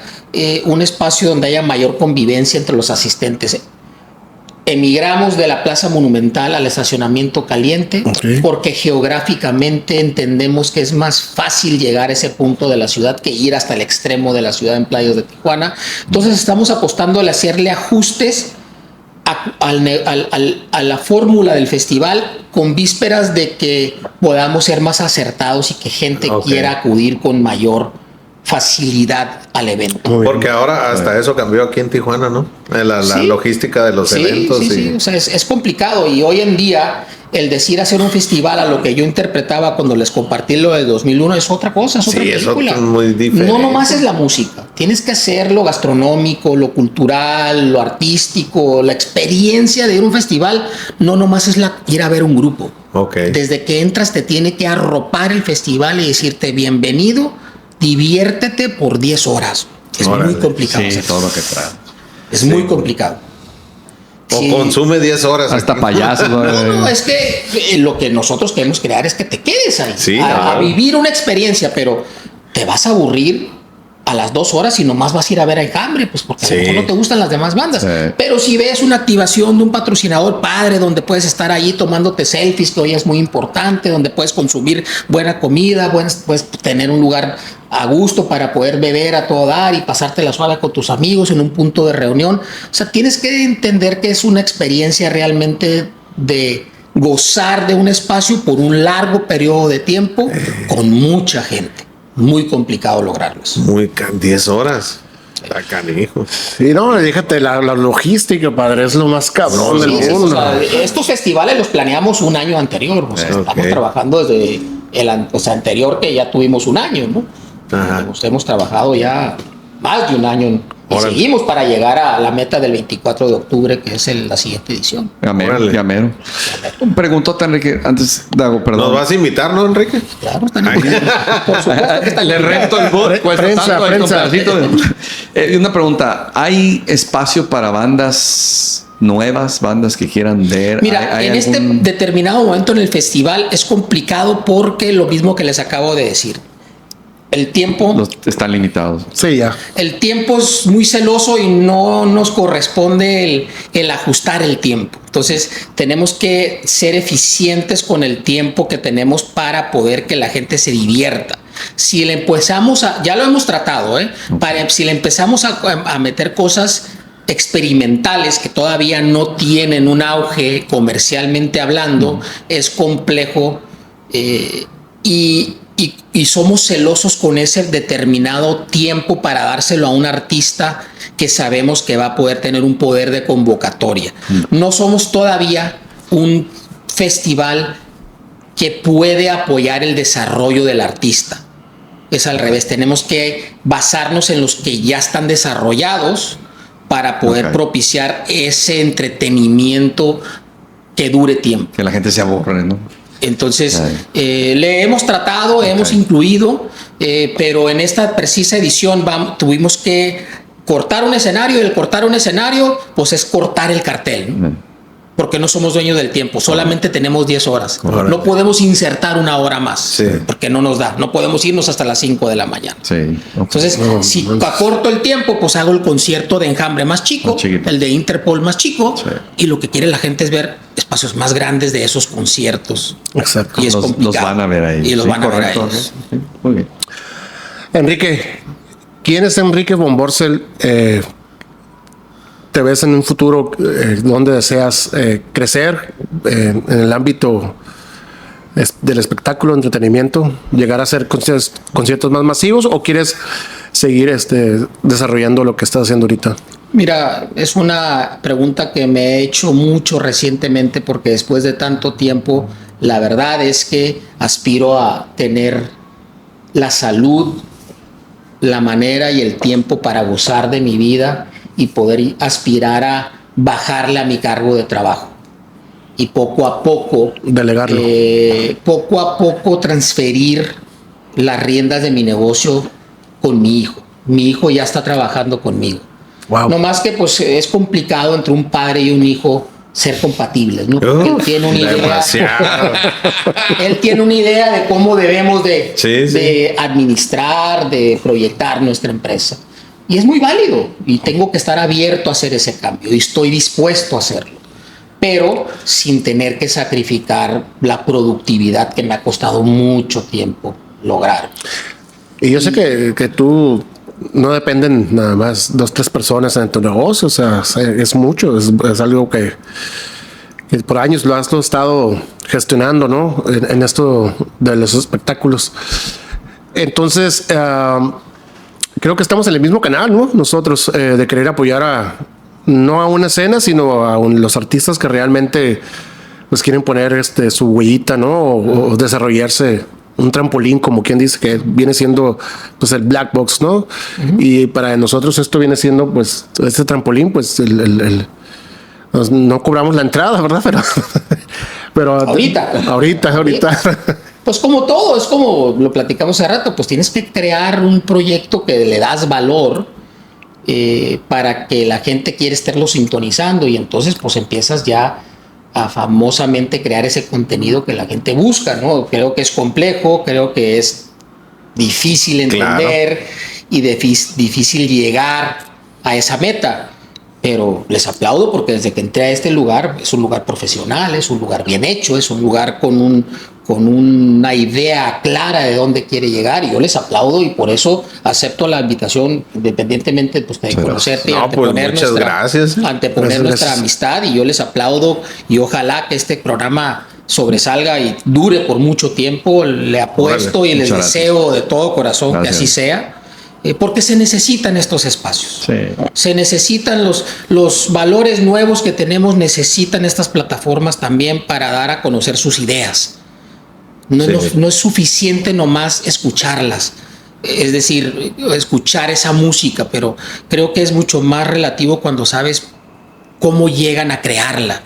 A: un espacio donde haya mayor convivencia entre los asistentes. Emigramos de la Plaza Monumental al estacionamiento caliente porque geográficamente entendemos que es más fácil llegar a ese punto de la ciudad que ir hasta el extremo de la ciudad en playas de Tijuana. Entonces estamos apostando a hacerle ajustes a la fórmula del festival con vísperas de que podamos ser más acertados y que gente quiera acudir con mayor facilidad al evento.
C: Porque ahora hasta eso cambió aquí en Tijuana, ¿no? La logística de los eventos.
A: Sí. O sea, es complicado y hoy en día el decir hacer un festival a lo que yo interpretaba cuando les compartí lo de 2001 es otra cosa, es otra película.
C: Es muy diferente.
A: No nomás es la música, tienes que hacer lo gastronómico, lo cultural, lo artístico, la experiencia de ir a un festival. No nomás es ir a ver un grupo. Desde que entras te tiene que arropar el festival y decirte bienvenido, diviértete por 10 horas. Es muy complicado.
D: Sí, todo lo que trae.
A: Es muy complicado.
C: O consume 10 horas.
D: Hasta payasos.
A: No, es que lo que nosotros queremos crear es que te quedes ahí. A vivir una experiencia, pero te vas a aburrir a las 2 horas y nomás vas a ir a ver a Enjambre, pues porque a lo mejor no te gustan las demás bandas. Pero si ves una activación de un patrocinador padre, donde puedes estar ahí tomándote selfies, que hoy es muy importante, donde puedes consumir buena comida, puedes tener un lugar a gusto para poder beber a todo dar y pasarte la suave con tus amigos en un punto de reunión. O sea, tienes que entender que es una experiencia realmente de gozar de un espacio por un largo periodo de tiempo con mucha gente. Muy complicado lograrlo.
C: 10 horas. Está canijo.
B: Sí, no, déjate la logística, padre, es lo más cabrón del mundo.
A: O sea, estos festivales los planeamos un año anterior. O sea, estamos trabajando desde el anterior, que ya tuvimos un año, ¿no? Hemos trabajado ya más de un año y seguimos para llegar a la meta del 24 de octubre, que es la siguiente edición.
D: Ya mero. Preguntota, Enrique, antes, Dago, perdón.
C: ¿Nos vas a invitar, no, Enrique?
A: Claro, por supuesto que está.
D: Le rento el bot,
B: prensa.
D: Una pregunta, ¿hay espacio para bandas nuevas, bandas que quieran ver?
A: Mira,
D: ¿Hay
A: en este determinado momento en el festival es complicado porque lo mismo que les acabo de decir. El tiempo
D: están limitados.
B: Sí, ya.
A: El tiempo es muy celoso y no nos corresponde el ajustar el tiempo. Entonces, tenemos que ser eficientes con el tiempo que tenemos para poder que la gente se divierta. Si le empezamos ya lo hemos tratado, si le empezamos a meter cosas experimentales que todavía no tienen un auge comercialmente hablando, es complejo y somos celosos con ese determinado tiempo para dárselo a un artista que sabemos que va a poder tener un poder de convocatoria. No somos todavía un festival que puede apoyar el desarrollo del artista. Es al revés, tenemos que basarnos en los que ya están desarrollados para poder propiciar ese entretenimiento que dure tiempo.
D: Que la gente se aburre, ¿no?
A: Entonces, le hemos tratado, hemos incluido, pero en esta precisa edición tuvimos que cortar un escenario, y el cortar un escenario, pues es cortar el cartel, ¿no? Porque no somos dueños del tiempo, solamente tenemos 10 horas. No podemos insertar una hora más, porque no nos da. No podemos irnos hasta las 5 de la mañana. Entonces, si acorto el tiempo, pues hago el concierto de Enjambre más chico, el de Interpol más chico, y lo que quiere la gente es ver espacios más grandes de esos conciertos.
B: Exacto.
A: Y es complicado.
D: Los van a ver ahí.
A: Y los van a ver ahí.
D: Muy bien.
B: Enrique, ¿quién es Enrique von Borsel? ¿Te ves en un futuro donde deseas crecer en el ámbito del espectáculo, entretenimiento, llegar a hacer conciertos más masivos, o quieres seguir desarrollando lo que estás haciendo ahorita?
A: Mira, es una pregunta que me he hecho mucho recientemente, porque después de tanto tiempo, la verdad es que aspiro a tener la salud, la manera y el tiempo para gozar de mi vida y poder aspirar a bajarle a mi cargo de trabajo y poco a poco
B: delegarlo,
A: poco a poco transferir las riendas de mi negocio con mi hijo. Mi hijo ya está trabajando conmigo.
B: Wow.
A: No más que pues es complicado entre un padre y un hijo ser compatibles, ¿no? Porque él tiene una idea. Él tiene una idea de cómo debemos de administrar, de proyectar nuestra empresa. Y es muy válido, y tengo que estar abierto a hacer ese cambio, y estoy dispuesto a hacerlo, pero sin tener que sacrificar la productividad que me ha costado mucho tiempo lograr.
B: Y yo sé que tú no dependen nada más 2 o 3 personas en tu negocio, o sea, es mucho, es algo que por años lo has estado gestionando, ¿no? En esto de los espectáculos. Entonces, creo que estamos en el mismo canal, ¿no? Nosotros, de querer apoyar no a una escena, sino a los artistas que realmente pues quieren poner su huellita, ¿no? O desarrollarse un trampolín, como quien dice, que viene siendo pues el black box, ¿no? Uh-huh. Y para nosotros esto viene siendo pues este trampolín, pues no cobramos la entrada, ¿verdad? Pero ahorita.
A: Pues como todo, es como lo platicamos hace rato, pues tienes que crear un proyecto que le das valor para que la gente quiera estarlo sintonizando, y entonces pues empiezas ya a famosamente crear ese contenido que la gente busca, ¿no? Creo que es complejo, creo que es difícil entender, y difícil llegar a esa meta. Pero les aplaudo, porque desde que entré a este lugar, es un lugar profesional, es un lugar bien hecho, es un lugar con una idea clara de dónde quiere llegar, y yo les aplaudo, y por eso acepto la invitación, independientemente pues, de conocerte y anteponer, nuestra amistad, y yo les aplaudo, y ojalá que este programa sobresalga y dure por mucho tiempo. Le apuesto y les deseo de todo corazón que así sea. Porque se necesitan estos espacios. Se necesitan los valores nuevos que tenemos, necesitan estas plataformas también para dar a conocer sus ideas. No es suficiente nomás escucharlas, es decir, escuchar esa música, pero creo que es mucho más relativo cuando sabes cómo llegan a crearla,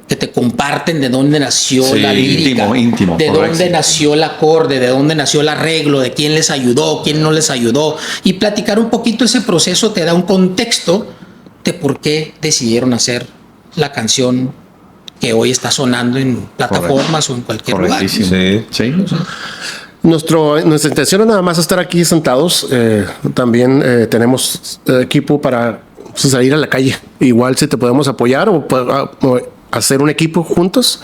A: que te comparten de dónde nació la lírica,
D: íntimo,
A: de
D: correcto.
A: dónde nació el acorde, de dónde nació el arreglo, de quién les ayudó, quién no les ayudó, y platicar un poquito ese proceso te da un contexto de por qué decidieron hacer la canción que hoy está sonando en plataformas o en cualquier lugar.
D: Sí.
B: Nuestra intención es nada más estar aquí sentados. También tenemos equipo para salir a la calle. Igual si te podemos apoyar o hacer un equipo juntos,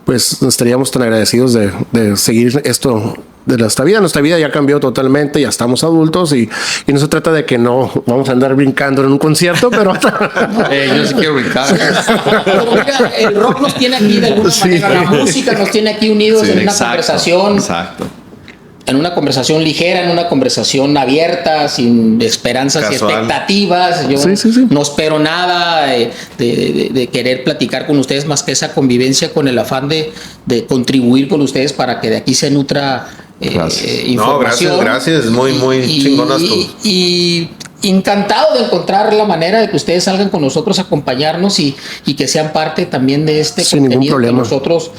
B: pues estaríamos tan agradecidos de seguir esto de nuestra vida. Nuestra vida ya cambió totalmente, ya estamos adultos, y no se trata de que no vamos a andar brincando en un concierto, pero
D: yo sí quiero brincar.
A: Pero mira, el rock nos tiene aquí de alguna manera, la música nos tiene aquí unidos en una conversación.
D: Exacto.
A: En una conversación ligera, en una conversación abierta, sin esperanzas casual y expectativas. Yo no espero nada de querer platicar con ustedes, más que esa convivencia con el afán de contribuir con ustedes para que de aquí se nutra información.
C: Gracias. Muy chingonas tú.
A: Y encantado de encontrar la manera de que ustedes salgan con nosotros a acompañarnos y que sean parte también de este
B: sin
A: contenido
B: ningún problema
A: que nosotros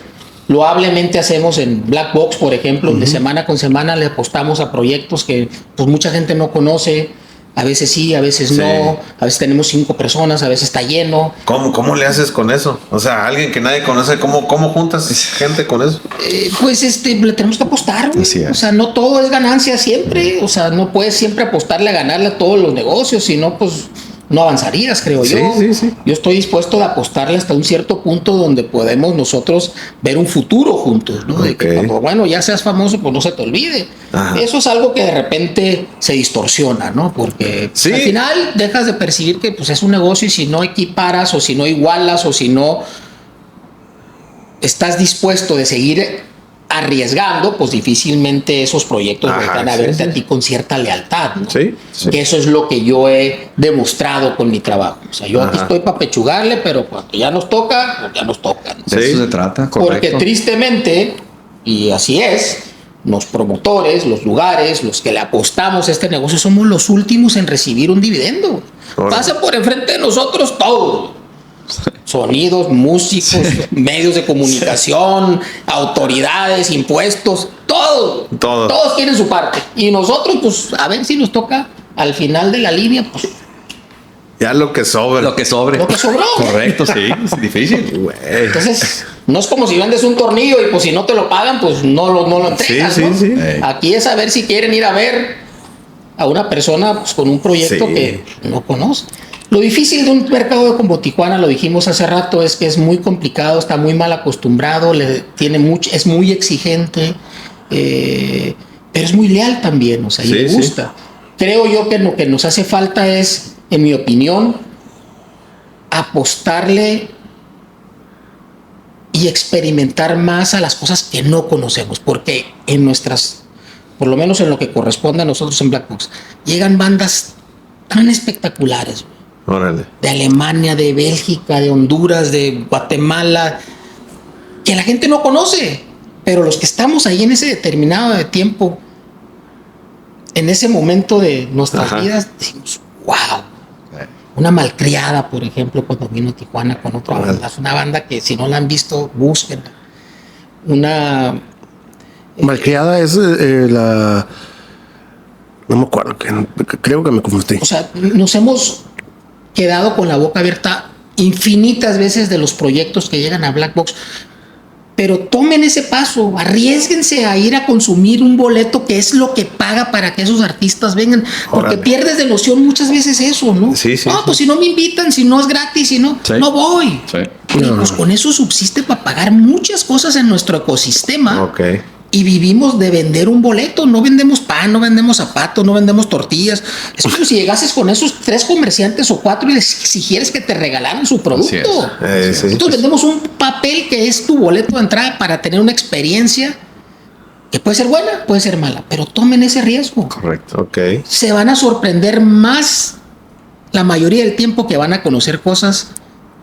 A: loablemente hacemos en Black Box, por ejemplo, donde semana con semana le apostamos a proyectos que pues mucha gente no conoce. A veces sí, a veces no. A veces tenemos 5 personas, a veces está lleno.
C: ¿Cómo le haces con eso? O sea, alguien que nadie conoce, ¿cómo juntas gente con eso?
A: Pues le tenemos que apostar, güey.
D: Así es.
A: O sea, no todo es ganancia siempre. O sea, no puedes siempre apostarle a ganarle a todos los negocios, sino pues no avanzarías, creo yo.
B: Sí.
A: Yo estoy dispuesto a apostarle hasta un cierto punto donde podemos nosotros ver un futuro juntos, ¿no? De que cuando, bueno, ya seas famoso, pues no se te olvide.
C: Ajá.
A: Eso es algo que de repente se distorsiona, ¿no? Porque
C: Sí.
A: al final dejas de percibir que pues es un negocio y si no equiparas o si no igualas o si no estás dispuesto de seguir arriesgando, pues difícilmente esos proyectos van a verte a ti con cierta lealtad, ¿no?
C: Sí.
A: Que eso es lo que yo he demostrado con mi trabajo. O sea, yo aquí estoy para pechugarle, pero cuando ya nos toca, pues ya nos toca, ¿no?
D: De eso se trata,
A: Porque
D: correcto.
A: tristemente, y así es, los promotores, los lugares, los que le apostamos a este negocio, somos los últimos en recibir un dividendo.
C: Órale.
A: Pasa por enfrente de nosotros todo. Sonidos, músicos, medios de comunicación, autoridades, impuestos, todo.
C: Todo.
A: Todos quieren su parte. Y nosotros, pues, a ver si nos toca al final de la línea, pues,
C: Ya lo que sobra.
D: Lo que sobre.
A: lo que sobró.
D: Correcto, sí. Es difícil.
C: Güey.
A: Entonces, no es como si vendes un tornillo y pues si no te lo pagan, pues no lo entregas,
C: Sí,
A: ¿no?
C: sí.
A: Aquí es saber si quieren ir a ver a una persona pues, con un proyecto
C: Sí.
A: que no conoce. Lo difícil de un mercado como Tijuana, lo dijimos hace rato, es que es muy complicado, está muy mal acostumbrado, es muy exigente, pero es muy leal también, o sea, y
C: Sí,
A: le
C: sí.
A: gusta. Creo yo que lo que nos hace falta es, en mi opinión, apostarle y experimentar más a las cosas que no conocemos, porque en nuestras, por lo menos en lo que corresponde a nosotros en Black Box, llegan bandas tan espectaculares,
C: Órale.
A: de Alemania, de Bélgica, de Honduras, de Guatemala, que la gente no conoce, pero los que estamos ahí en ese determinado de tiempo, en ese momento de nuestras
C: Ajá.
A: vidas, decimos, wow. Una Malcriada, por ejemplo, cuando vino a Tijuana con otra banda, es una banda que si no la han visto, búsquenla. Una
B: Malcriada es la... No me acuerdo, creo que me confundí.
A: O sea, nos hemos quedado con la boca abierta infinitas veces de los proyectos que llegan a Black Box, pero tomen ese paso, arriésguense a ir a consumir un boleto que es lo que paga para que esos artistas vengan, porque
C: Órale.
A: pierdes de noción muchas veces eso, ¿no?
C: Sí, sí,
A: no,
C: sí.
A: pues si no me invitan, si no es gratis, si no,
D: Sí.
A: no voy.
D: Sí.
A: Oye, pues con eso subsiste para pagar muchas cosas en nuestro ecosistema.
C: Ok.
A: Y vivimos de vender un boleto, no vendemos pan, no vendemos zapatos, no vendemos tortillas. Es como si llegases con esos 3 comerciantes o 4 y les exigieras que te regalaran su producto.
D: Así es.
C: Sí.
A: Nosotros vendemos un papel que es tu boleto de entrada para tener una experiencia que puede ser buena, puede ser mala, pero tomen ese riesgo.
D: Correcto.
C: Ok.
A: Se van a sorprender más la mayoría del tiempo que van a conocer cosas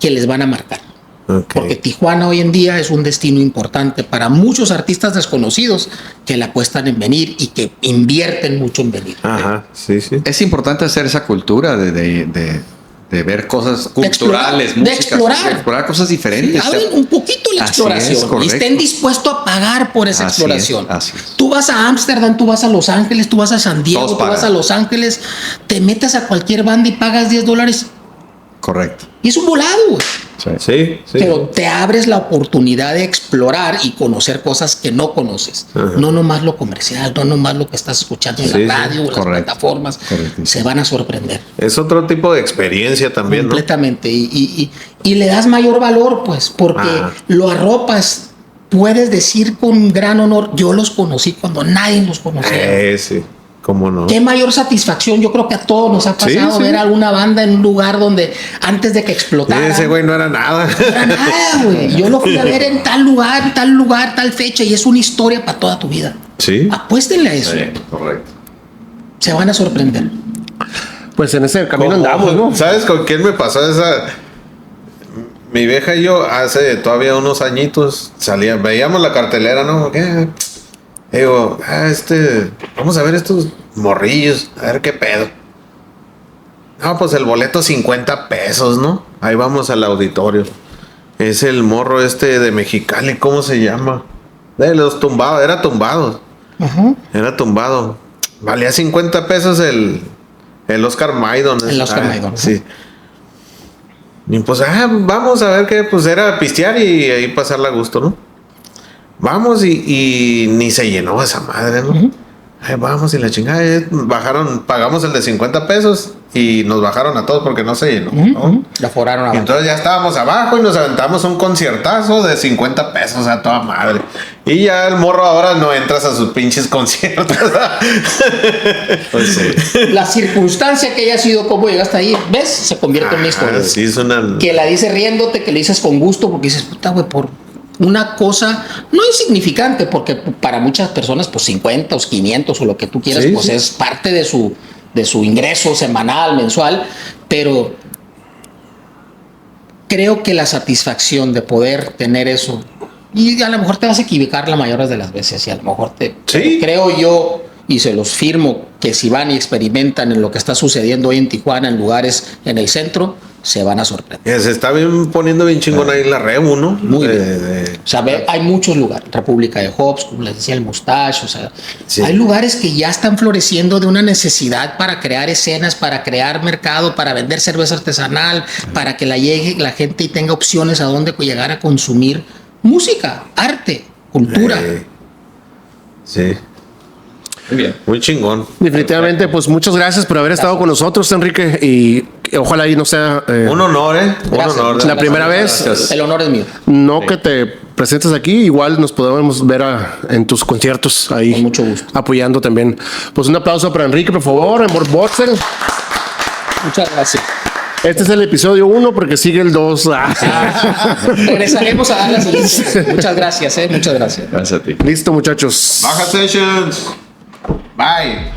A: que les van a marcar.
C: Ok.
A: Porque Tijuana hoy en día es un destino importante para muchos artistas desconocidos que le apuestan en venir y que invierten mucho en venir.
C: Ajá. Sí.
D: Es importante hacer esa cultura de ver cosas culturales,
A: de
D: músicas,
A: explorar.
D: de explorar cosas diferentes.
A: Abren un poquito la
D: Así
A: exploración
D: es,
A: y
D: correcto.
A: estén dispuestos a pagar por esa
D: Así
A: exploración.
D: es, así es.
A: Tú vas a Ámsterdam, tú vas a Los Ángeles, tú vas a San Diego,
D: Todos
A: tú vas
D: pagan.
A: a Los Ángeles, te metes a cualquier banda y pagas $10
D: Correcto.
A: y es un volado, güey.
C: Sí.
A: Pero te abres la oportunidad de explorar y conocer cosas que no conoces.
C: Ajá.
A: No nomás lo comercial, no nomás lo que estás escuchando en
C: Sí,
A: la radio o en las
D: correcto.
A: plataformas.
D: Correctísimo.
A: Se van a sorprender
C: Es otro tipo de experiencia también, ¿no?
A: completamente. Y le das mayor valor, pues, porque
C: Ajá.
A: lo arropas. Puedes decir con gran honor, yo los conocí cuando nadie los conocía.
C: Sí. ¿Cómo no?
A: Qué mayor satisfacción, yo creo que a todos nos ha pasado
C: Sí.
A: ver alguna banda en un lugar donde antes de que explotara.
C: Ese güey no era nada.
A: No era nada, güey. Yo lo fui a ver en tal lugar, tal fecha y es una historia para toda tu vida.
C: Sí.
A: Apuéstenle a eso.
D: Sí, correcto.
A: Se van a sorprender.
B: Pues en ese camino
C: ¿Cómo?
B: andamos, ¿no?
C: ¿Sabes con quién me pasó esa? Mi vieja y yo hace todavía unos añitos veíamos la cartelera, ¿no? ¿Qué? Digo, vamos a ver estos morrillos, a ver qué pedo. No, pues el boleto $50, ¿no? Ahí vamos al auditorio. Es el morro de Mexicali, ¿cómo se llama? De los tumbados, era tumbado.
A: Ajá.
C: Era tumbado. Valía 50 pesos el Oscar Maidon.
A: El Oscar Maidon.
C: Sí. Y pues, vamos a ver qué, pues era pistear y ahí pasarla a gusto, ¿no? Vamos y ni se llenó esa madre, ¿no? Ay, vamos y la chingada. Pagamos el de 50 pesos y nos bajaron a todos porque no se llenó, ¿no?
A: La foraron
C: Y
A: abajo.
C: entonces ya estábamos abajo y nos aventamos un conciertazo de 50 pesos a toda madre. Y ya el morro ahora no entras a sus pinches conciertos.
D: Pues sí.
A: La circunstancia que haya sido cómo llegaste ahí, ¿ves? Se convierte en una historia.
C: Sí, es una...
A: Que la dices riéndote, que le dices con gusto, porque dices, puta, güey, por una cosa no insignificante, porque para muchas personas, pues 50 o 500 o lo que tú quieras,
C: Sí,
A: pues
C: sí.
A: es parte de su ingreso semanal, mensual, pero creo que la satisfacción de poder tener eso, y a lo mejor te vas a equivocar la mayoría de las veces, y a lo mejor
C: Sí.
A: creo yo, y se los firmo, que si van y experimentan en lo que está sucediendo hoy en Tijuana, en lugares en el centro, se van a sorprender.
C: Se está poniendo bien chingón ahí la Rebu, ¿no?
A: Muy bien. O sea, hay muchos lugares, República de Hobbs, como les decía, el Mustache, o sea,
C: Sí.
A: hay lugares que ya están floreciendo de una necesidad para crear escenas, para crear mercado, para vender cerveza artesanal, para que llegue la gente y tenga opciones a dónde llegar a consumir música, arte, cultura.
C: Sí.
D: Muy bien.
C: Muy chingón.
B: Definitivamente, pues muchas gracias por haber estado con nosotros, Enrique, y ojalá y no sea
C: Un honor, ¿eh? Un
A: Gracias.
C: honor.
B: la primera vez.
D: Gracias.
A: El honor es mío.
B: No que te presentes aquí, igual nos podemos ver en tus conciertos ahí.
A: Con mucho gusto.
B: Apoyando también. Pues un aplauso para Enrique, por favor, en Boxer.
A: Muchas gracias.
B: Este es el episodio 1 porque sigue el 2.
A: Regresaremos a dar la siguiente. Muchas gracias, muchas gracias.
D: Gracias a ti.
B: Listo, muchachos.
C: Baja Sessions. Bye.